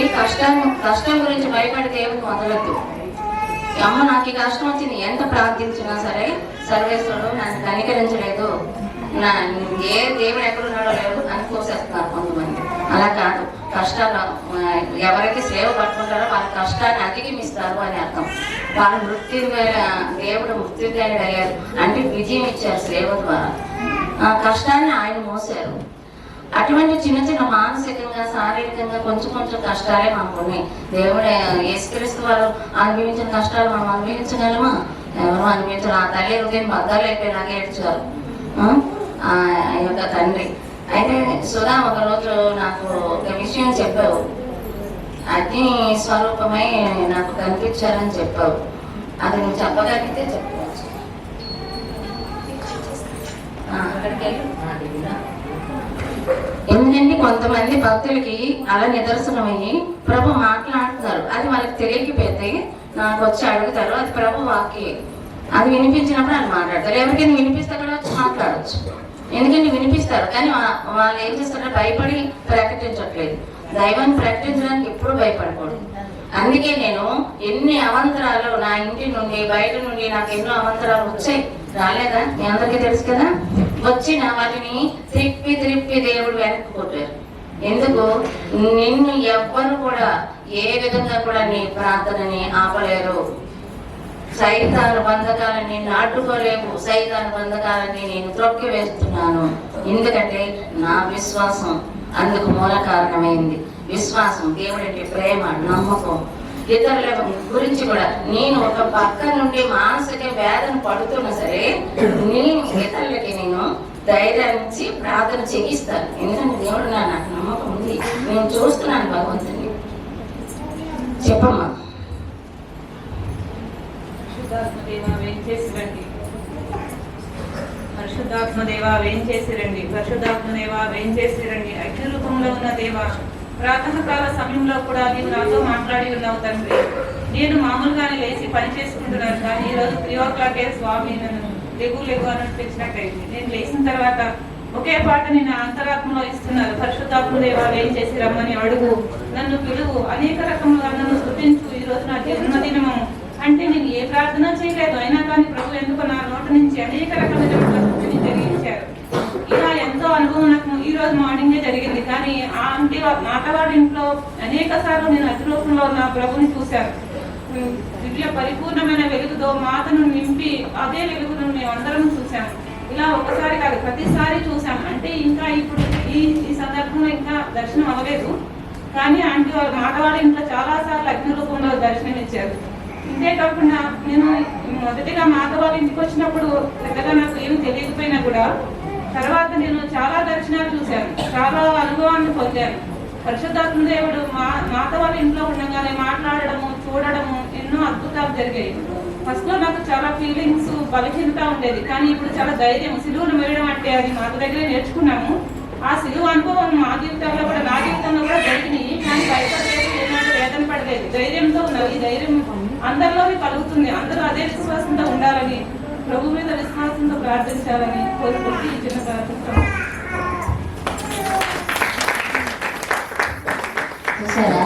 కష్టం గురించి భయపడి దేవుడికి వదలద్దు. అమ్మ నాకు ఈ కష్టం వచ్చింది, ఎంత ప్రార్థించినా సరే సర్వేశ్వరుడు నన్ను కనికరించలేదు, ఏ దేవుడు ఎక్కడున్నాడో లేదు అని కోసేస్తున్నారు కొంతమంది. అలా కాదు, కష్టాలు ఎవరైతే సేవ పట్టుకుంటారో వాళ్ళ కష్టాన్ని అధిగమిస్తారు అని అర్థం. వాళ్ళు దేవుడు మృత్యుంజయుడు అయ్యారు అంటే విజయం ఇచ్చారు సేవ ద్వారా. ఆ కష్టాన్ని ఆయన మోసారు. అటువంటి చిన్న చిన్న మానసికంగా శారీరకంగా కొంచెం కొంచెం కష్టాలే మనకు ఉన్నాయి. దేవుడు యేసుక్రీస్తు వారు అనుభవించిన కష్టాలు మనం అనుభవించగలమా? ఎవరు అనుభవించారు? ఆ తల్లి హృదయం బద్దాలు అయిపోయినాకే ఏడ్చారు ఆ యొక్క తండ్రి. అయితే సుధా ఒకరోజు నాకు ఒక విషయం చెప్పావు, అగ్ని స్వరూపమై నాకు కనిపించారని చెప్పావు. అది నువ్వు చెప్పగలిగితే చెప్పవచ్చు. అక్కడికి వెళ్ళి ఎందుకంటే కొంతమంది భక్తులకి అలా నిదర్శనమయ్యి ప్రభు మాట్లాడుతున్నారు, అది వాళ్ళకి తెలియకపోతే నాకు వచ్చి అడుగుతారు, అది ప్రభు వాక్యే. అది వినిపించినప్పుడు వాళ్ళు మాట్లాడతారు. ఎవరికైనా వినిపిస్తే కూడా వచ్చి మాట్లాడవచ్చు, ఎందుకంటే వినిపిస్తారు. కానీ వాళ్ళు ఏం చేస్తారంటే భయపడి ప్రకటించట్లేదు. దైవాన్ని ప్రకటించడానికి ఎప్పుడు భయపడకూడదు. అందుకే నేను ఎన్ని అవంతరాలు నా ఇంటి నుండి బయట నుండి నాకు ఎన్నో అవంతరాలు వచ్చాయి, రాలేదా? మీ అందరికీ తెలుసు కదా. వచ్చిన వాటిని త్రిప్పి దేవుడు వెనక్కి కొట్టారు. ఎందుకు? నిన్ను ఎవ్వరు కూడా ఏ విధంగా కూడా నీ ప్రార్థనని ఆపలేరు. సైతాను బంధకాలని నాటుకోలేవు, సైతాను బంధకాలని నేను త్రొక్కి వేస్తున్నాను. ఎందుకంటే నా విశ్వాసం అందుకు మూల కారణమైంది. విశ్వాసం, దేవుడంటే ప్రేమ, నమ్మకం. ఇతరుల గురించి కూడా నేను ఒక పక్క నుండి మానసిక వేదన పడుతున్నా సరే నేను ఇతరులకి నేను ధైర్యాన్ని ఇచ్చి ప్రార్థన చేయిస్తాను. ఎందుకంటే దేవుడు నాకు నమ్మకం ఉంది, నేను చూస్తున్నాను భగవంతుని. చెప్పమ్మా. పరిశుద్ధాత్మదేవా వేంచేసిరండి, పరిశుద్ధాత్మదేవా వేంచేసిరండి. అగ్ని రూపంలో ఉన్న దేవా, ప్రాతకాల సమయంలో కూడా నీవు నాతో మాట్లాడి ఉన్నావు తండ్రి. నేను మామూలుగానే లేచి పని చేసుకుంటున్నాను, కానీ ఈరోజు 3 o'clock స్వామి నన్ను లెగు అన్నట్టు తెచ్చినట్టయింది. నేను లేచిన తర్వాత ఒకే పాట నేను అంతరాత్మలో ఇస్తున్నారు. పరిశుద్ధాత్మదేవా వేంచేసి రమ్మని అడుగు, నన్ను పిలువు, అనేక రకములుగా నన్ను స్తుతించు. ఈరోజు నా జన్మదినము అంటే నేను ఏ ప్రార్థన చేయలేదు, అయినా కానీ ప్రభు ఎందుకు నా నోటి నుంచి అనేక రకమైన స్తుతిని జరిగించారు. ఇలా ఎంతో అనుభవం నాకు ఈ రోజు మార్నింగే జరిగింది. కానీ ఆ అంటే మాటవాడి ఇంట్లో అనేక సార్లు నేను అతిలోకంలో నా ప్రభుని చూశాను. దివ్య పరిపూర్ణమైన వెలుగుతో మాతను నింపి అదే వెలుగును మేము అందరం చూసాము. ఇలా ఒకసారి కాదు, ప్రతిసారి చూసాం. అంటే ఇంకా ఇప్పుడు ఈ సందర్భంలో ఇంకా దర్శనం అవ్వలేదు, కానీ ఆంటీ వాళ్ళ మాటవాడి ఇంట్లో చాలా సార్లు అగ్ని రూపంలో దర్శనం ఇచ్చారు. ఇంతే కాకుండా నేను మొదటిగా మాతవాళ్ళ ఇంటికి వచ్చినప్పుడు పెద్దగా నాకు ఏమి తెలియకపోయినా కూడా తర్వాత నేను చాలా దర్శనాలు చూశాను, చాలా అనుభవాన్ని పొందాను. పరిశుద్ధాత్మ దేవుడు మాత వాళ్ళ ఇంట్లో ఉండగానే మాట్లాడడము, చూడడము, ఎన్నో అద్భుతాలు జరిగాయి. ఫస్ట్ లో నాకు చాలా ఫీలింగ్స్, బలహీనత ఉండేది, కానీ ఇప్పుడు చాలా ధైర్యం. సిలువను మెరడం అంటే అది మాత దగ్గరే నేర్చుకున్నాము. ఆ సిలువ అనుభవం మా జీవితంలో కూడా, నా జీవితంలో కూడా జరిగినాయి. కానీ భయపడలేదు, ఏనాడు వేదన పడలేదు, ధైర్యంతో ఉన్నారు. ఈ ధైర్యం అందరిలోనే కలుగుతుంది. అందరూ అదే విశ్వాసంతో ఉండాలని, ప్రభు మీద విశ్వాసంతో ప్రార్థించాలని కోరుకుంటూ ఈ చిన్న ప్రార్థన. చూసారా,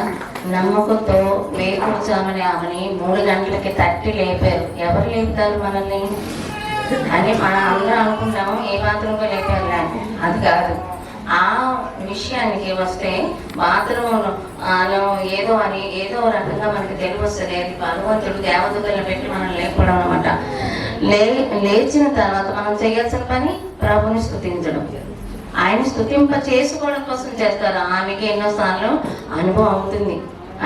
నమ్మకంతో వేకూర్చామని ఆమెని 3 గంటలకి తట్టి లేపారు. ఎవరు లేపుతారు మనల్ని అని మనం అందరం అనుకుంటాము, ఏ బాత్రూమ్గా లేపారు. అది కాదు. ఆ విషయానికి వస్తే బాత్రూమ్ ఏదో రకంగా మనకి తెలివి వస్తుంది. అది భగవంతుడు దేవదూతలను పెట్టి మనం లేపడం అనమాట. లేచిన తర్వాత మనం చేయాల్సిన పని ప్రభుని స్తుతించడం. ఆయన స్తుతింప చేసుకోవడం కోసం చేస్తారు. ఆమెకి ఎన్నోసార్లు అనుభవం అవుతుంది.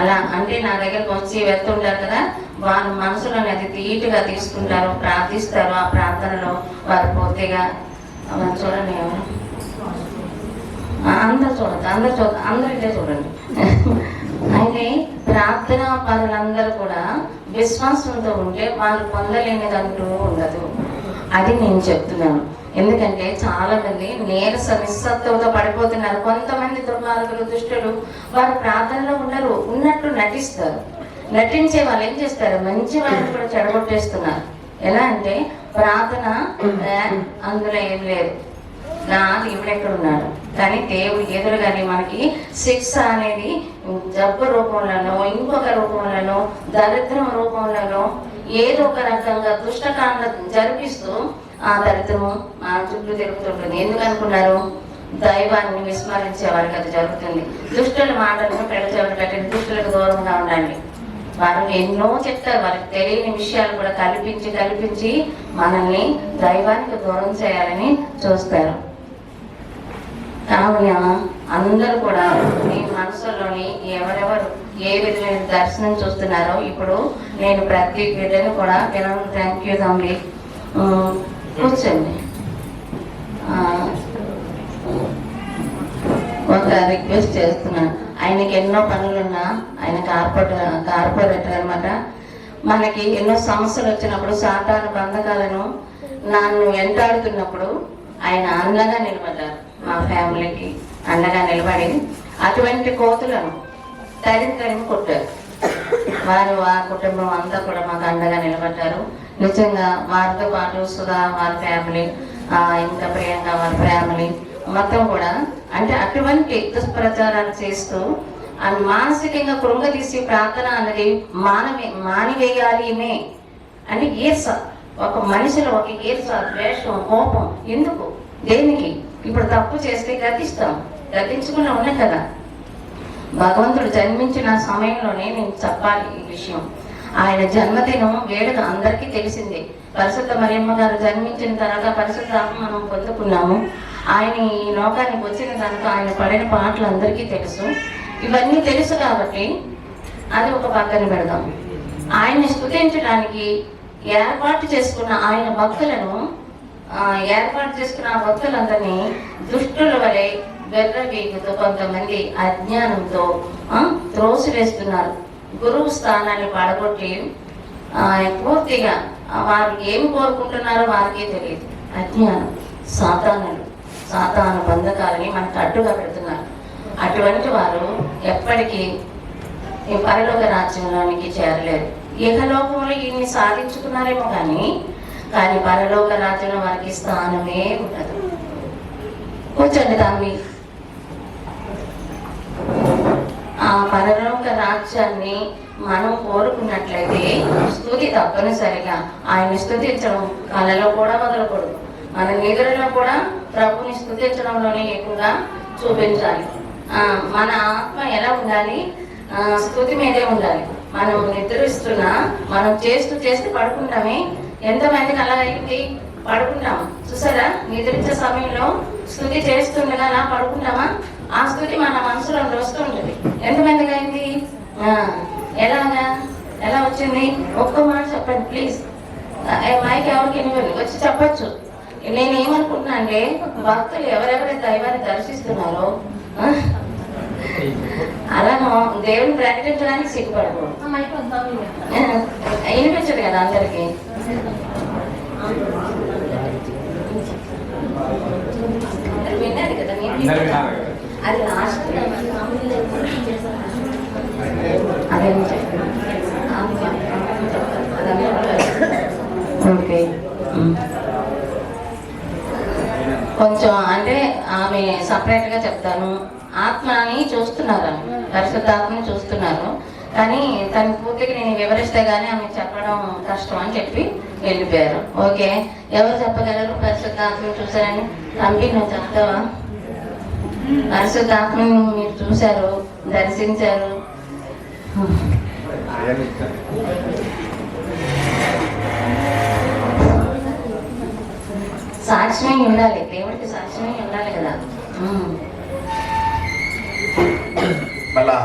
అలా అంటే నా దగ్గరకు వచ్చి వెళ్తుంటారు కదా, వాళ్ళ మనసులోని అది తీటుగా తీసుకుంటారు, ప్రార్థిస్తారు. ఆ ప్రార్థనలో వారు పూర్తిగా చూడండి, ఎవరు అందరూ ఇదే చూడండి. అయితే ప్రార్థనా పరులందరూ కూడా విశ్వాసంతో ఉంటే వాళ్ళు పొందలేనిదంటూ ఉండదు. అది నేను చెప్తున్నాను. ఎందుకంటే చాలా మంది నీరస నిస్సత్తుతో పడిపోతున్నారు. కొంతమంది దుర్మార్గులు, దుష్టులు వారు ప్రార్థనలో ఉండరు, ఉన్నట్టు నటిస్తారు. నటించే వాళ్ళు ఏం చేస్తారు, మంచి వాళ్ళని కూడా చెడగొట్టేస్తున్నారు. ఎలా అంటే ప్రార్థన అందులో ఏం లేదు, ఇవిడెక్కడ ఉన్నాడు, కానీ దేవుడు ఎదురుగానే మనకి శిక్ష అనేది జబ్బు రూపంలోనో, ఇంకొక రూపంలోనో, దరిద్రం రూపంలోనో, ఏదో ఒక రకంగా దుష్టకాండ జరిపిస్తూ ఆ దరిద్రము ఆ చుట్టూ తిరుగుతుంటుంది. ఎందుకు అనుకున్నారు, దైవాన్ని విస్మరించే వారికి అది జరుగుతుంది. దుష్టుల మాటలను పెడచెవిన పెట్టండి, దుష్టులకు దూరంగా ఉండండి. వారు ఎన్నో చెప్తారు, వారికి తెలియని విషయాలు కూడా కల్పించి మనల్ని దైవానికి దూరం చేయాలని చూస్తారు. కావున అందరూ కూడా మీ మనసులోని ఎవరెవరు ఏ విధమైన దర్శనం చూస్తున్నారో, ఇప్పుడు నేను ప్రతి బిడ్డను కూడా వినను. థ్యాంక్ యూ తమ్మి, కూర్చోండి. ఒక రిక్వెస్ట్ చేస్తున్నాను. ఆయనకి ఎన్నో పనులున్నా, ఆయన కార్పొరేటర్ అనమాట. మనకి ఎన్నో సమస్యలు వచ్చినప్పుడు, సాతాను బంధకాలను నన్ను వెంటాడుతున్నప్పుడు ఆయన అండగా నిలబడ్డారు. మా ఫ్యామిలీకి అండగా నిలబడి అటువంటి కోతులను తరిమి కొట్టారు. వారు ఆ కుటుంబం అంతా కూడా మాకు అండగా నిలబడ్డారు. నిజంగా వారితో పాటు సుధా వారి ఫ్యామిలీ, ఇంకా ప్రియాంక వారి ఫ్యామిలీ మొత్తం కూడా అంటే అటువంటి దుష్ప్రచారాలు చేస్తూ మానసికంగా కృంగదీసి ప్రార్థన అన్నది మానివేయాలి అంటే ఈర్ష, ఒక మనిషిలో ఒక ఈర్ష, ద్వేషం, కోపం ఎందుకు, దేనికి? ఇప్పుడు తప్పు చేస్తే గతించకుండా ఉన్నాయి కదా. భగవంతుడు జన్మించిన సమయంలోనే నేను చెప్పాలి ఈ విషయం. ఆయన జన్మదినం వేడుక అందరికీ తెలిసిందే. పరిశుద్ధ మరియమ్మ గారు జన్మించిన తర్వాత పరిశుద్ధాత్మ మనం పొందుకున్నాము. ఆయన ఈ లోకానికి వచ్చిన కనుక ఆయన పడిన పాటలు అందరికీ తెలుసు. ఇవన్నీ తెలుసు కాబట్టి అది ఒక పక్కన పెడదాం. ఆయన్ని స్తుతించడానికి ఏర్పాటు చేసుకున్న ఆయన భక్తులను ఆ భక్తులందరినీ దుష్టుల వలె వెర్రవీగుతో కొంతమంది అజ్ఞానంతో త్రోసివేస్తున్నారు. గురువు స్థానాన్ని పడగొట్టి పూర్తిగా వారు ఏమి కోరుకుంటున్నారో వారికే తెలియదు. అజ్ఞానం, సాతాను బంధకాలని మనకు అడ్డుగా పెడుతున్నారు. అటువంటి వారు ఎప్పటికీ పరలోక రాజ్యంలోనికి చేరలేరు. ఇహలోకంలో ఇన్ని సాధించుకున్నారేమో కానీ పరలోక రాజ్యంలో వారికి స్థానమే ఉండదు. కూర్చోండి తమ్మి. ఆ పరలోక రాజ్యాన్ని మనం కోరుకున్నట్లయితే స్తుతి తప్పనిసరిగా ఆయన స్తుతించడం కళలో కూడా మొదలకూడదు. మన నిద్రలో కూడా ప్రభుని స్తుతించడంలోనే ఎక్కువగా చూపించాలి. మన ఆత్మ ఎలా ఉండాలి, స్తుతి మీదే ఉండాలి. మనం నిద్రిస్తున్నా మనం చేస్తూ పడుకుంటామే. ఎంతమందికి అలా అయింది, పడుకుంటాము చూసారా, నిద్రించే సమయంలో స్తుతి చేస్తుండగా అలా పడుకుంటామా, ఆ స్తుతి మన మనసులో వస్తుంటుంది. ఎంతమందికి అయింది, ఎలా వచ్చింది? ఒక్క మాట చెప్పండి ప్లీజ్. మైక్ ఎవరికి ఇవ్వండి, వచ్చి చెప్పచ్చు. నేను ఏమనుకుంటున్నా అంటే భక్తులు ఎవరెవరైతే దైవాన్ని దర్శిస్తున్నారో అలా దేవుని ప్రకటించడానికి సిగ్గుపడకూడదు. వినిపించదు కదా అందరికి. విన్నది కదా, అది లాస్ట్ ఓకే. కొంచెం అంటే ఆమె సపరేట్గా చెప్తాను. ఆత్మని చూస్తున్నారు, పరిశుద్ధాత్మని చూస్తున్నారు, కానీ తన పూర్తిగా నేను వివరిస్తే గానీ ఆమె చెప్పడం కష్టం అని చెప్పి వెళ్ళిపోయారు. ఓకే, ఎవరు చెప్పగలరు పరిశుద్ధాత్మని చూసారని? తంబి నువ్వు చెప్తావా? పరిశుద్ధాత్మని మీరు చూశారు, దర్శించారు. సాక్ష్యమై ఉండాలి, దేవుడికి సాక్ష్యమై ఉండాలి కదా. మళ్ళా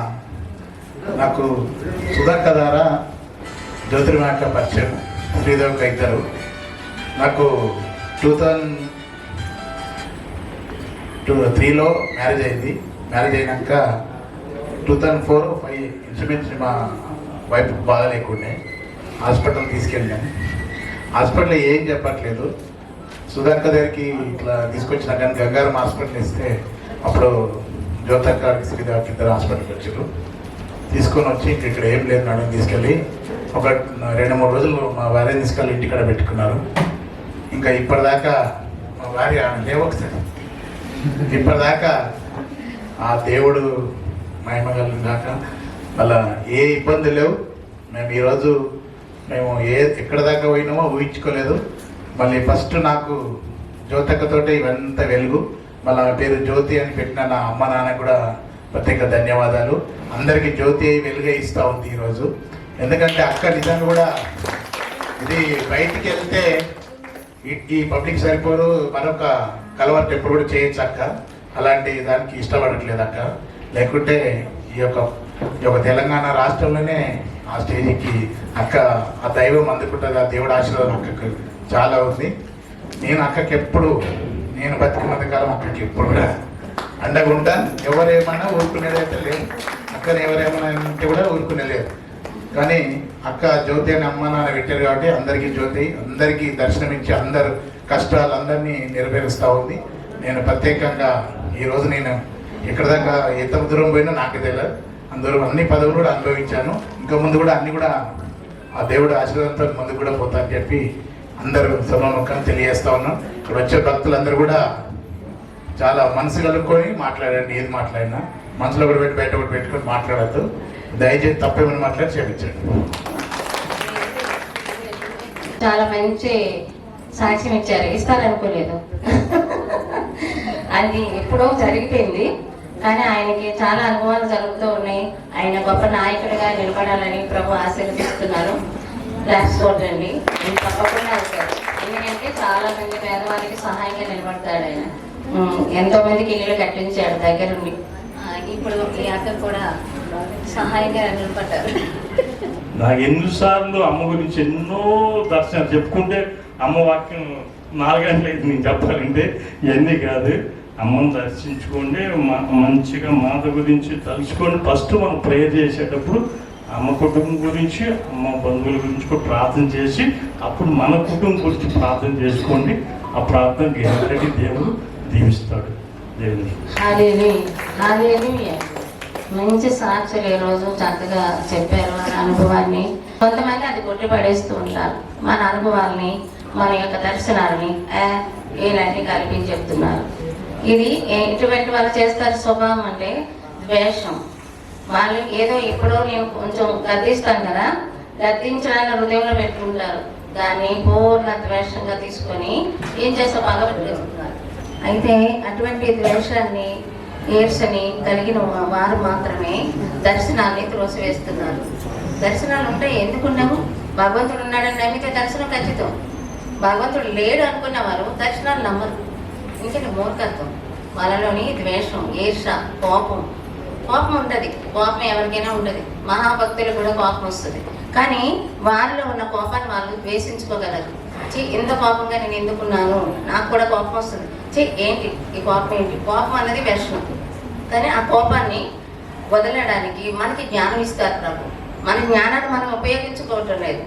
నాకు సుధాకర్ ద్వారా జ్యోతిర్మయ పరిచయం, శ్రీదేవి ఇద్దరు. నాకు 2003లో మ్యారేజ్ అయింది. మ్యారేజ్ అయినాక 2004-5 ఇన్సూరెన్స్ మా వైఫ్ బాగా లేకుండే హాస్పిటల్ తీసుకెళ్ళాను. హాస్పిటల్లో ఏం చెప్పట్లేదు. సుధాకర్ దగ్గరికి ఇట్లా తీసుకొచ్చిన కానీ గంగారం హాస్పిటల్ ఇస్తే అప్పుడు జ్యోతక్కడికి శ్రీదేవికి ఇద్దరు హాస్పిటల్కి వచ్చారు. తీసుకొని వచ్చి ఇక్కడ ఏం లేదు నడుము తీసుకెళ్ళి ఒక 2-3 రోజులు మా భార్యని తీసుకెళ్ళి ఇంటికాడ పెట్టుకున్నారు. ఇంకా ఇప్పటిదాకా మా భార్య లేవొకసారి ఇప్పటిదాకా ఆ దేవుడు మహిమగలిగిన దాకా అలా ఏ ఇబ్బంది లేవు. మేము ఈరోజు ఎక్కడ దాకా పోయినామో ఊహించుకోలేదు. మళ్ళీ ఫస్ట్ నాకు జ్యోతక్కతోటి ఇవంతా వెలుగు. మళ్ళీ ఆమె పేరు జ్యోతి అని పెట్టిన నా అమ్మ నాన్న కూడా ప్రత్యేక ధన్యవాదాలు. అందరికీ జ్యోతి అయి వెలుగే ఇస్తూ ఉంది ఈరోజు. ఎందుకంటే అక్క నిజంగా కూడా ఇది బయటికి వెళ్తే ఈ పబ్లిక్ సరిపోరు, మరొక కలవర్ట్ ఎప్పుడు కూడా చేయొచ్చు అక్క. అలాంటి దానికి ఇష్టపడట్లేదు అక్క. లేకుంటే ఈ యొక్క తెలంగాణ రాష్ట్రంలోనే ఆ స్టేజ్కి అక్క ఆ దైవం అందుకుంటుంది. ఆ దేవుడు ఆశీర్వాదం అక్కకు చాలా ఉంది. నేను అక్కకి ఎప్పుడు నేను బతికినంత కాలం అక్కడికి ఎప్పుడు కూడా అండగా ఉంటాను. ఎవరేమైనా ఊరుకునేదైతే లేదు. అక్కని ఎవరేమైనా ఉంటే కూడా ఊరుకునేలేదు. కానీ అక్క జ్యోతి అని అమ్మ నాన్న పెట్టారు కాబట్టి అందరికీ జ్యోతి, అందరికీ దర్శనమిచ్చి అందరు కష్టాలందరినీ నెరవేరుస్తూ ఉంది. నేను ప్రత్యేకంగా ఈరోజు నేను ఎక్కడ దాకా ఎంత దూరం పోయినా నాకు తెలియదు. అందరూ అన్ని పదవులు కూడా అనుభవించాను. ఇంకా ముందు కూడా అన్ని కూడా ఆ దేవుడు ఆశీర్వాదంతో ముందు కూడా పోతా అని చెప్పి అందరూ సభాముఖం తెలియజేస్తా ఉన్నాం. ఇక్కడ వచ్చే భక్తులందరూ కూడా చాలా మనసు కలుపుకొని మాట్లాడండి. ఏది మాట్లాడినా మనసులో కూడా పెట్టి బయట కూడా పెట్టుకొని మాట్లాడద్దు. దయచేసి తప్పేమని మాట్లాడి చేయించండి. చాలా మంచి సాక్ష్యం ఇచ్చారు. ఇస్తారనుకోలేదు. అది ఎప్పుడో జరిగిపోయింది. కానీ ఆయనకి చాలా అనుభవాలు జరుగుతూ ఉన్నాయి. ఆయన గొప్ప నాయకుడిగా నిలబడాలని ప్రభు ఆశీర్వదిస్తున్నారు. రాసుకోండి, తప్పకుండా అవుతారు. ఎందుకంటే చాలా మంది పేదవాళ్ళకి సహాయంగా నిలబడతాడు ఆయన. ఎంతో మందికి ఇల్లు కట్టించాడు దగ్గరుండి. ఇప్పుడు ఈ అక్క కూడా సహాయంగా నిలబడ్డారు. నాకు ఎన్నిసార్లు అమ్మ గురించి ఎన్నో దర్శనాలు చెప్పుకుంటే అమ్మ వాక్యం 4 గంటలైతే నేను చెప్పాలంటే ఇవన్నీ కాదు. అమ్మను దర్శించుకోండి, మంచిగా మాత గురించి తలుచుకోండి. ఫస్ట్ మనం ప్రేయర్ చేసేటప్పుడు అమ్మ కుటుంబం గురించి, అమ్మ బంధువుల గురించి కూడా ప్రార్థన చేసి అప్పుడు మన కుటుంబం గురించి ప్రార్థన చేసుకోండి. ఆ ప్రార్థన గ్యారెంటీ దేవుడు దీవిస్తాడు. దేవుని మంచి సాక్షులు ఈరోజు చక్కగా చెప్పారు మన అనుభవాన్ని. కొంతమంది అది కొట్టి పడేస్తూ ఉంటారు. మన అనుభవాల్ని, మన యొక్క దర్శనాలని ఇలాంటివి కల్పించి చెప్తున్నారు. ఇది ఇటువంటి వాళ్ళు చేస్తారు స్వభావం అంటే ద్వేషం. వాళ్ళు ఏదో ఎప్పుడో నేను కొంచెం గద్దిస్తాను కదా, గద్దించడానికి హృదయంలో పెట్టుకుంటారు. దాన్ని పూర్ణ ద్వేషంగా తీసుకొని ఏం చేస్తా పగబెట్టుకుంటున్నారు. అయితే అటువంటి ద్వేషాన్ని, ఈర్షని కలిగిన వారు మాత్రమే దర్శనాన్ని త్రోసివేస్తున్నారు. దర్శనాలు ఉంటాయి. ఎందుకున్నాము? భగవంతుడు ఉన్నాడని నమ్మితే దర్శనం ఖచ్చితం. భగవంతుడు లేడు అనుకున్న వారు దర్శనాలు నమ్మరు. ఎందుకంటే మూర్ఖత్వం. వాళ్ళలోని ద్వేషం, ఈర్ష, కోపం ఉంటుంది. కోపం ఎవరికైనా ఉంటుంది. మహాభక్తులు కూడా కోపం వస్తుంది. కానీ వారిలో ఉన్న కోపాన్ని వాళ్ళు ద్వేషించుకోగలరు. ఇంత కోపంగా నేను ఎందుకున్నాను, నాకు కూడా కోపం వస్తుంది. ఏంటి ఈ కోపం? ఏంటి కోపం అన్నది వ్యసనం. కానీ ఆ కోపాన్ని వదలడానికి మనకి జ్ఞానం ఇస్తారు ప్రభు. మన జ్ఞానాన్ని మనం ఉపయోగించుకోవటం లేదు.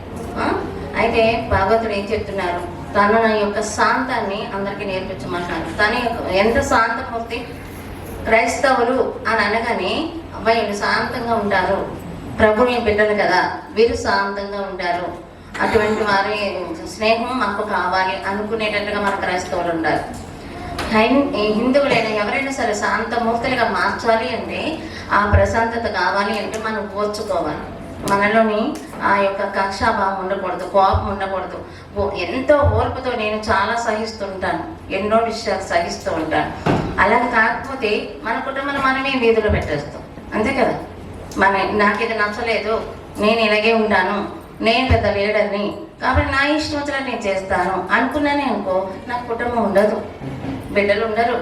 అయితే భగవంతుడు ఏం చెప్తున్నారు? తన యొక్క శాంతాన్ని అందరికీ నేర్పించమంటున్నారు. తన ఎంత శాంతమూర్తి. క్రైస్తవులు అని అనగానే అబ్బాయిలు శాంతంగా ఉంటారు, ప్రభుని బిడ్డలు కదా, వీరు శాంతంగా ఉంటారు, అటువంటి వారి స్నేహం మాకు కావాలి అనుకునేటట్టుగా మన క్రైస్తవులు ఉండాలి. హిందువులైనా ఎవరైనా సరే శాంతమూర్తులుగా మార్చాలి అంటే, ఆ ప్రశాంతత కావాలి అంటే మనం ఓర్చుకోవాలి. మనలోని ఆ యొక్క కక్షాభావం ఉండకూడదు, కోపం ఉండకూడదు. ఎంతో ఓర్పుతో నేను చాలా సహిస్తుంటాను, ఎన్నో విషయాలు సహిస్తూ ఉంటాను. అలాగే కాకపోతే మన కుటుంబాన్ని మనమే వీధిలో పెట్టేస్తాం, అంతే కదా. నాకు ఇది నచ్చలేదు, నేను ఇలాగే ఉంటాను, నేను పెద్ద లీడర్ని కాబట్టి నా ఇష్టం వచ్చినట్టు నేను చేస్తాను అనుకున్నానే అనుకో, నాకు కుటుంబం ఉండదు, బిడ్డలు ఉండరు,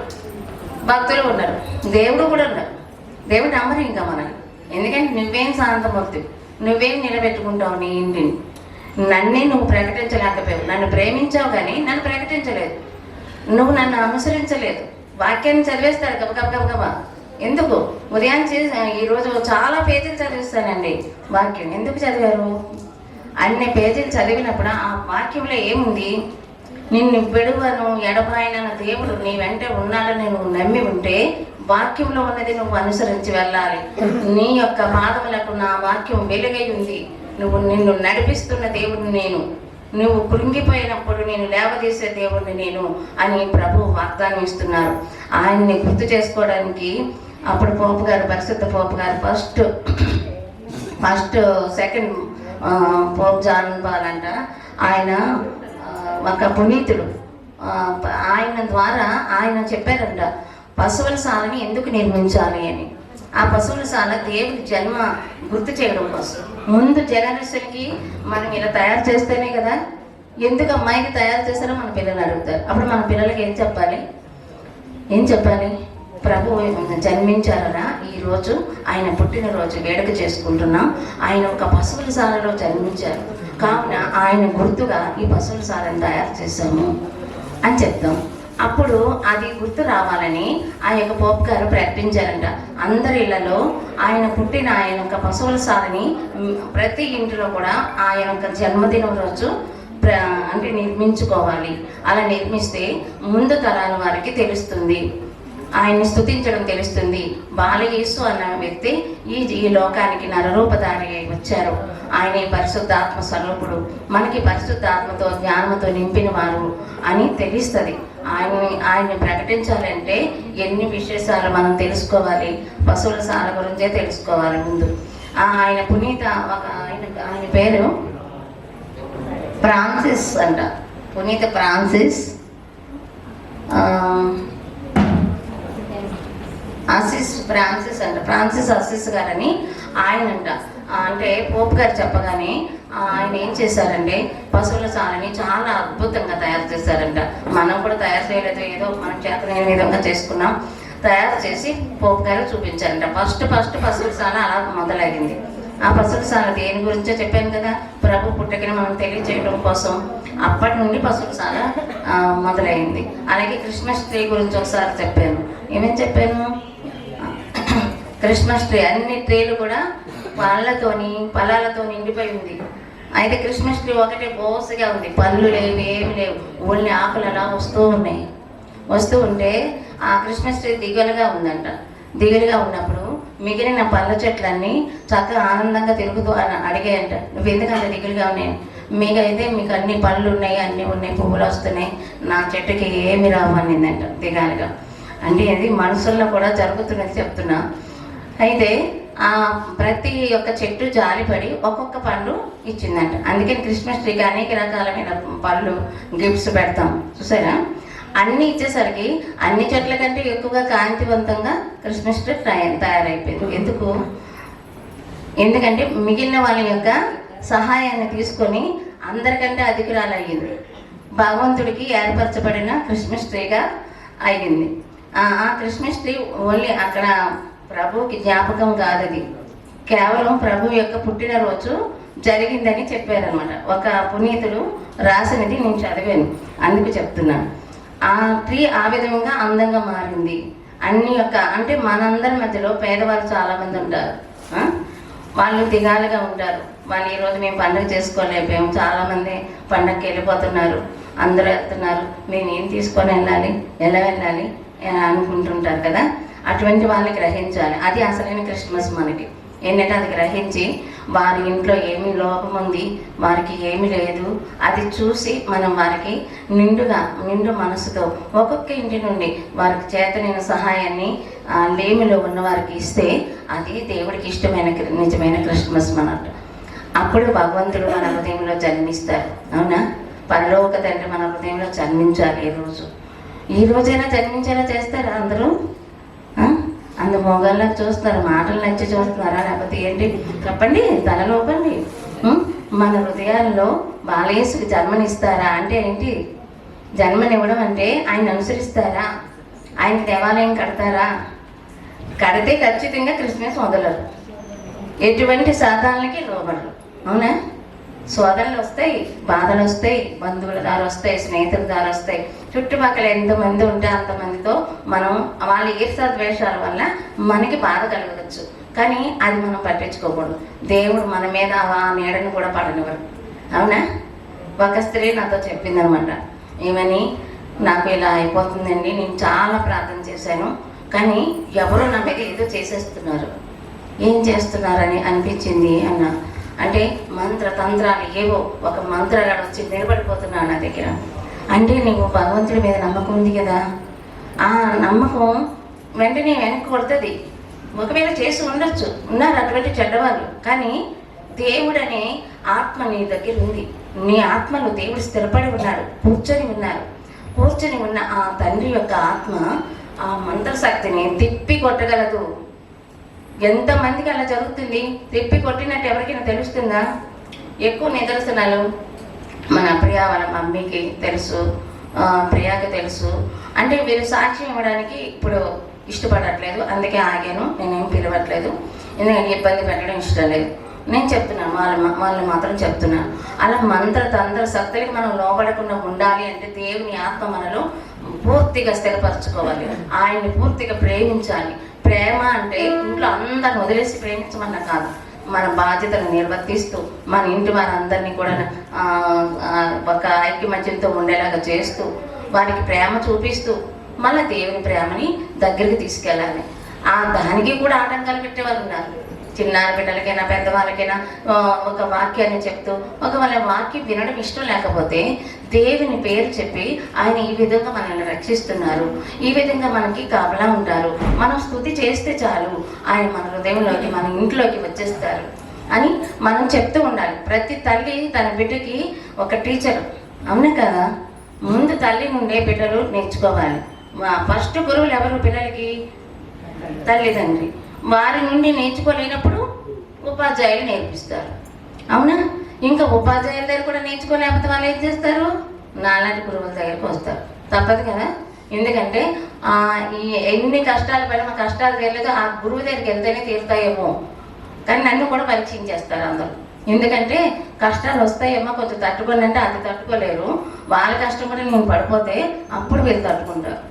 భక్తులు ఉన్నారు, దేవుడు కూడా ఉన్నారు. దేవుడు నమ్మరు ఇంకా మనల్ని, ఎందుకంటే నువ్వేం శాంతమూర్తి, నువ్వేం నిలబెట్టుకుంటావు నీ ఇంటిని. నన్నే నువ్వు ప్రకటించలేకపోయావు. నన్ను ప్రేమించావు కానీ నన్ను ప్రకటించలేదు, నువ్వు నన్ను అనుసరించలేదు. వాక్యాన్ని చదివేస్తాడు గబగబా. ఎందుకు ఉదయం ఈరోజు చాలా పేజీలు చదివిస్తానండి వాక్యం. ఎందుకు చదివారు? అన్ని పేజీలు చదివినప్పుడు ఆ వాక్యంలో ఏముంది? నిన్ను విడువను ఎడబాయనన్న దేవుడు నీ వెంట ఉన్నాడని నువ్వు నమ్మి ఉంటే వాక్యంలో ఉన్నది నువ్వు అనుసరించి వెళ్ళాలి. నీ యొక్క పాదములకు నా వాక్యం వెలుగై ఉంది. నిన్ను నడిపిస్తున్న దేవుడిని నేను, నువ్వు కృంగిపోయినప్పుడు నేను లేవదీసే దేవుడిని నేను అని ప్రభు వాగ్దానం ఇస్తున్నారు. ఆయన్ని గుర్తు చేసుకోవడానికి అప్పుడు పోపు గారు, పరిశుద్ధ పోపు గారు first second pope John Paul అంట, ఆయన ఒక పునీతుడు. ఆయన ద్వారా ఆయన చెప్పారంట పశువుల శాలని ఎందుకు నిర్మించాలి అని. ఆ పశువుల శాల దేవుడి జన్మ గుర్తు చేయడం కోసం. ముందు జనరేషన్కి మనం ఇలా తయారు చేస్తేనే కదా. ఎందుకు అమ్మాయికి తయారు చేస్తారో మన పిల్లలు అడుగుతారు. అప్పుడు మన పిల్లలకి ఏం చెప్పాలి? ప్రభు జన్మించారనా, ఈరోజు ఆయన పుట్టినరోజు వేడుక చేసుకుంటున్నాం. ఆయన ఒక పశువుల శాలలో జన్మించారు కావున ఆయన గుర్తుగా ఈ పశువుల శాలను తయారు చేశాము అని చెప్తాం. అప్పుడు అది గుర్తు రావాలని ఆ యొక్క పోప్ గారు ప్రకటించారంట. అందరి ఇళ్లలో ఆయన పుట్టిన ఆయన యొక్క పశువుల శాలని ప్రతి ఇంటిలో కూడా ఆయన యొక్క జన్మదినం రోజు అంటే నిర్మించుకోవాలి. అలా నిర్మిస్తే ముందు తరాల వారికి తెలుస్తుంది, ఆయన్ని స్తుతించడం తెలుస్తుంది. బాలయేసు అన్న వ్యక్తి ఈ లోకానికి నరరూపధారి వచ్చారు. ఆయన పరిశుద్ధాత్మ స్వరూపుడు, మనకి పరిశుద్ధాత్మతో జ్ఞానంతో నింపిన వారు అని తెలుస్తుంది. ఆయన్ని ప్రకటించాలంటే ఎన్ని విశేషాలు మనం తెలుసుకోవాలి. పశువుల శాల గురించే తెలుసుకోవాలి ముందు. ఆయన పునీత ఆయన పేరు ఫ్రాన్సిస్ అంట, పునీత ఫ్రాన్సిస్ అంట, ఫ్రాన్సిస్ అసిస్ గారని ఆయనంట. అంటే పోప్ గారు చెప్పగానే ఆయన ఏం చేశారంటే పశువుల శాలని చాలా అద్భుతంగా తయారు చేశారంట. మనం కూడా తయారు చేయలేదు, ఏదో మనం చేతనైన విధంగా చేసుకున్నాం. తయారు చేసి పోప్ గారు చూపించారంట. ఫస్ట్ పశువుల శాల అలా మొదలైంది. ఆ పశువుల శాల దేని గురించో చెప్పాను కదా, ప్రభు పుట్టకని మనం తెలియజేయడం కోసం అప్పటి నుండి పశువుల శాల మొదలైంది. అలాగే క్రిస్మస్ ట్రీ గురించి ఒకసారి చెప్పాను. ఏమేమి చెప్పాను? క్రిస్మస్ ట్రీ అన్ని ట్రీలు కూడా పళ్ళతోని ఫలాలతో నిండిపోయి ఉంది. అయితే క్రిస్మస్ ట్రీ ఒకటే బోసుగా ఉంది, పళ్ళు లేవు, ఏమి లేవు, ఓన్లీ ఆకులు అలా వస్తూ ఉంటే ఆ క్రిస్మస్ ట్రీ దిగులుగా ఉందంట. దిగులుగా ఉన్నప్పుడు మిగిలిన పళ్ళ చెట్లన్నీ చక్కగా ఆనందంగా తిరుగుతూ అడిగాయంట, నువ్వు ఎందుకంత దిగులుగా ఉన్నాయి? మీకైతే మీకు అన్ని పళ్ళు ఉన్నాయి, అన్నీ ఉన్నాయి, పువ్వులు వస్తున్నాయి, నా చెట్టుకి ఏమి రావు అనిందంట దిగాలుగా. అంటే అది మనసుల్లో కూడా జరుగుతున్నది చెప్తున్నా. అయితే ఆ ప్రతి ఒక్క చెట్టు జాలిపడి ఒక్కొక్క పండు ఇచ్చిందంట. అందుకని క్రిస్మస్ ట్రీకి అనేక రకాలమైన పళ్ళు గిఫ్ట్స్ పెడతాం, చూసారా? అన్నీ ఇచ్చేసరికి అన్ని చెట్ల కంటే ఎక్కువగా కాంతివంతంగా క్రిస్మస్ ట్రీ తయారైపోయింది. ఎందుకంటే మిగిలిన వాళ్ళ యొక్క సహాయాన్ని తీసుకొని అందరికంటే అధికురాలయ్యింది. భగవంతుడికి ఏర్పరచబడిన క్రిస్మస్ ట్రీగా అయ్యింది. ఆ క్రిస్మస్ ట్రీ ఓన్లీ అక్కడ ప్రభువుకి జ్ఞాపకం కాదు, అది కేవలం ప్రభు యొక్క పుట్టినరోజు జరిగిందని చెప్పారనమాట. ఒక పునీతుడు రాసినది నేను చదివాను, అందుకు చెప్తున్నాను. ఆ ట్రీ ఆ విధంగా అందంగా మారింది. అన్ని యొక్క అంటే మనందరి మధ్యలో పేదవాళ్ళు చాలామంది ఉంటారు, వాళ్ళు దిగాలుగా ఉంటారు. వాళ్ళు ఈరోజు మేము పండుగ చేసుకోలేకపోయాము, చాలామంది పండగకి వెళ్ళిపోతున్నారు, అందరూ వెళ్తున్నారు, మేము ఏం తీసుకొని వెళ్ళాలి, ఎలా వెళ్ళాలి అనుకుంటుంటారు కదా. అటువంటి వాళ్ళని గ్రహించాలి. అది అసలైన క్రిస్మస్ మనకి ఏంటంటే అది గ్రహించి వారి ఇంట్లో ఏమి లోపం ఉంది, వారికి ఏమి లేదు, అది చూసి మనం వారికి నిండు మనసుతో ఒక్కొక్క ఇంటి నుండి వారికి చేతనైన సహాయాన్ని లేమిలో ఉన్న వారికి ఇస్తే అది దేవుడికి ఇష్టమైన నిజమైన క్రిస్మస్ అన్నట్టు. అప్పుడు భగవంతుడు మన హృదయంలో జన్మిస్తారు. అవునా? పరలోక తండ్రి మన హృదయంలో జన్మించాలి. ఈ రోజైనా జన్మించేలా చేస్తారా అందరూ? అందరు మొగాళ్ళకి చూస్తున్నారు, మాటలు నచ్చి చూస్తున్నారా లేకపోతే ఏంటి చెప్పండి, తలలోపండి. మన హృదయాల్లో బాలయేసుకి జన్మనిస్తారా అంటే ఏంటి? జన్మనివ్వడం అంటే ఆయన అనుసరిస్తారా? ఆయన దేవాలయం కడతారా? కడితే ఖచ్చితంగా క్రిస్మస్ వదలరు, ఎటువంటి సాధారణకి లోబడరు. అవునా? శోధనలు వస్తాయి, బాధలు వస్తాయి, బంధువుల ద్వారా వస్తాయి, స్నేహితుల ద్వారా వస్తాయి. చుట్టుపక్కల ఎంతమంది ఉంటే అంతమందితో మనం వాళ్ళ ఈర్ష్యాద్వేషాల వల్ల మనకి బాధ కలగవచ్చు. కానీ అది మనం పట్టించుకోకూడదు. దేవుడు మన మీద ఆ నీడను కూడా పడనివ్వరు. అవునా? ఒక స్త్రీ నాతో చెప్పిందనమాట, ఏమని, నాకు ఇలా అయిపోతుందండి, నేను చాలా ప్రార్థన చేశాను, కానీ ఎవరో నా మీద ఏదో చేసేస్తున్నారు. ఏం చేస్తున్నారని అనిపించింది అన్న. అంటే మంత్రతంత్రాలు ఏవో, ఒక మంత్రగాడు వచ్చి నిలబడిపోతున్నాడు నా దగ్గర. అంటే నీకు భగవంతుడి మీద నమ్మకం ఉంది కదా, ఆ నమ్మకం వెంటనే వెనక్కి కొడుతుంది. ఒకవేళ చేసి ఉండొచ్చు, ఉన్నారు అటువంటి చెడ్డవాళ్ళు, కానీ దేవుడనే ఆత్మ నీ దగ్గర ఉంది. నీ ఆత్మలో దేవుడు స్థిరపడి ఉన్నాడు, కూర్చొని ఉన్న ఆ తండ్రి యొక్క ఆత్మ ఆ మంత్రశక్తిని తిప్పి కొట్టగలదు. ఎంతమందికి అలా జరుగుతుంది? తిప్పి కొట్టినట్టు ఎవరికైనా తెలుస్తుందా? ఎక్కువ నిదర్శనాలు మన ప్రియా వాళ్ళ మమ్మీకి తెలుసు, ప్రియాకి తెలుసు. అంటే వీరు సాక్ష్యం ఇవ్వడానికి ఇప్పుడు ఇష్టపడట్లేదు, అందుకే ఆగాను. నేనేం పిలవట్లేదు, ఎందుకంటే ఇబ్బంది పెట్టడం ఇష్టం లేదు. నేను చెప్తున్నాను, వాళ్ళు మాత్రం చెప్తున్నాను. అలా మంత్ర శక్తులకి మనం లోబడకుండా ఉండాలి అంటే దేవుని ఆత్మ మనలో పూర్తిగా స్థిరపరచుకోవాలి, ఆయన్ని పూర్తిగా ప్రేమించాలి. ప్రేమ అంటే ఇంట్లో అందరిని వదిలేసి ప్రేమించమన్నా కాదు, మన బాధ్యతను నిర్వర్తిస్తూ మన ఇంటి వారందరినీ కూడా ఒక ఐక్యమత్యంతో ఉండేలాగా చేస్తూ వారికి ప్రేమ చూపిస్తూ మళ్ళీ దేవుని ప్రేమని దగ్గరికి తీసుకెళ్ళాలి. దానికి కూడా ఆటంకాలు పెట్టేవారు ఉన్నారు. చిన్నారి బిడ్డలకైనా పెద్దవాళ్ళకైనా ఒక వాక్యాన్ని చెప్తూ ఒకవేళ వాక్యం వినడం ఇష్టం లేకపోతే దేవుని పేరు చెప్పి ఆయన ఈ విధంగా మనల్ని రక్షిస్తున్నారు, ఈ విధంగా మనకి కాపలా ఉంటారు, మనం స్తుతి చేస్తే చాలు ఆయన మన హృదయంలోకి మన ఇంట్లోకి వచ్చేస్తారు అని మనం చెప్తూ ఉండాలి. ప్రతి తల్లి తన బిడ్డకి ఒక టీచరు. అవునా కదా? ముందు తల్లి నుండే బిడ్డలు నేర్చుకోవాలి. ఫస్ట్ గురువులు ఎవరు పిల్లలకి? తల్లిదండ్రి. వారి నుండి నేర్చుకోలేనప్పుడు ఉపాధ్యాయులు నేర్పిస్తారు. అవునా? ఇంకా ఉపాధ్యాయుల దగ్గర కూడా నేర్చుకోలేకపోతే వాళ్ళు ఏం చేస్తారు? నాలాంటి గురువుల దగ్గరికి వస్తారు. తప్పదు కదా? ఎందుకంటే ఈ ఎన్ని కష్టాలు పడి మా కష్టాలు తీరలేదు, ఆ గురువు దగ్గరికి వెళ్తేనే తీరుతాయేమో. కానీ నన్ను కూడా పరీక్షించేస్తారు అందరూ. ఎందుకంటే కష్టాలు వస్తాయేమో కొంచెం తట్టుకోండి అంటే అది తట్టుకోలేరు. వాళ్ళ కష్టం కూడా నేను పడిపోతే అప్పుడు వీళ్ళు తట్టుకుంటారు.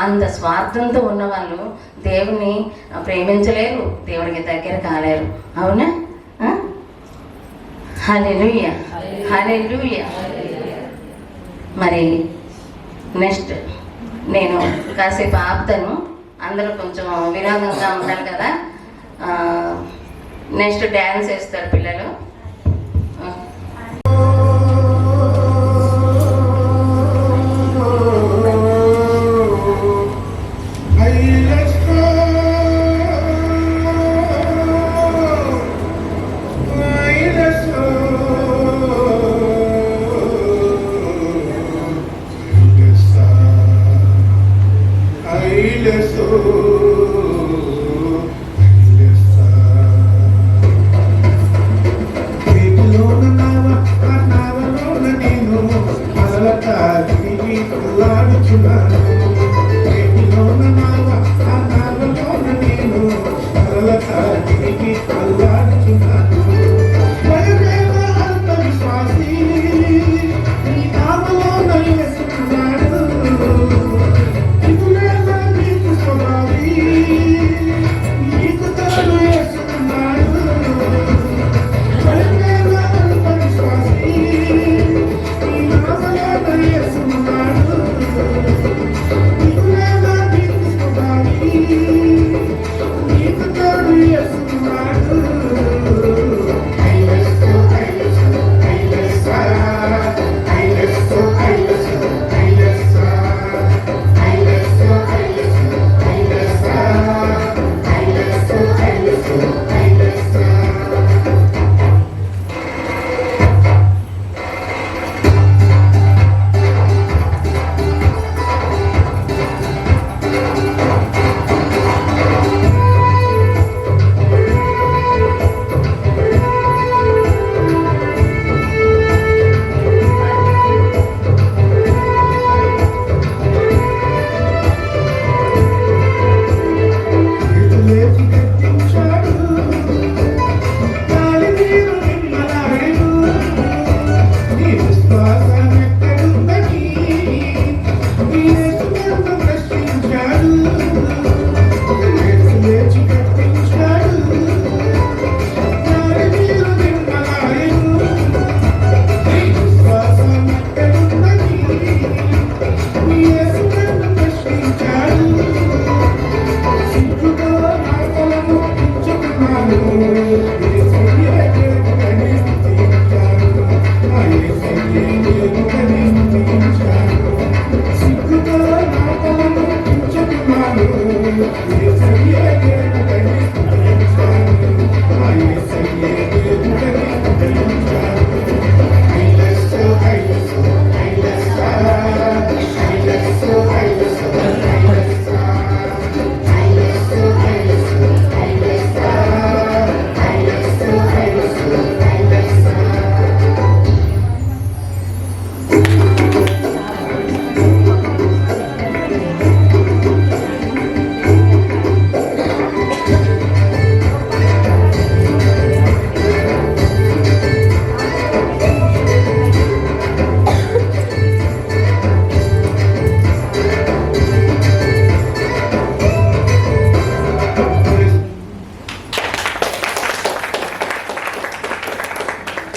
అంత స్వార్థంతో ఉన్నవాళ్ళు దేవుని ప్రేమించలేరు, దేవుడికి దగ్గర కాలేరు. అవునా? హల్లెలూయా, హల్లెలూయా. మరి నెక్స్ట్ నేను కాసేపు ఆపుతాను, అందరూ కొంచెం వినోదంగా ఉండాలి కదా. నెక్స్ట్ డ్యాన్స్ వేస్తారు పిల్లలు.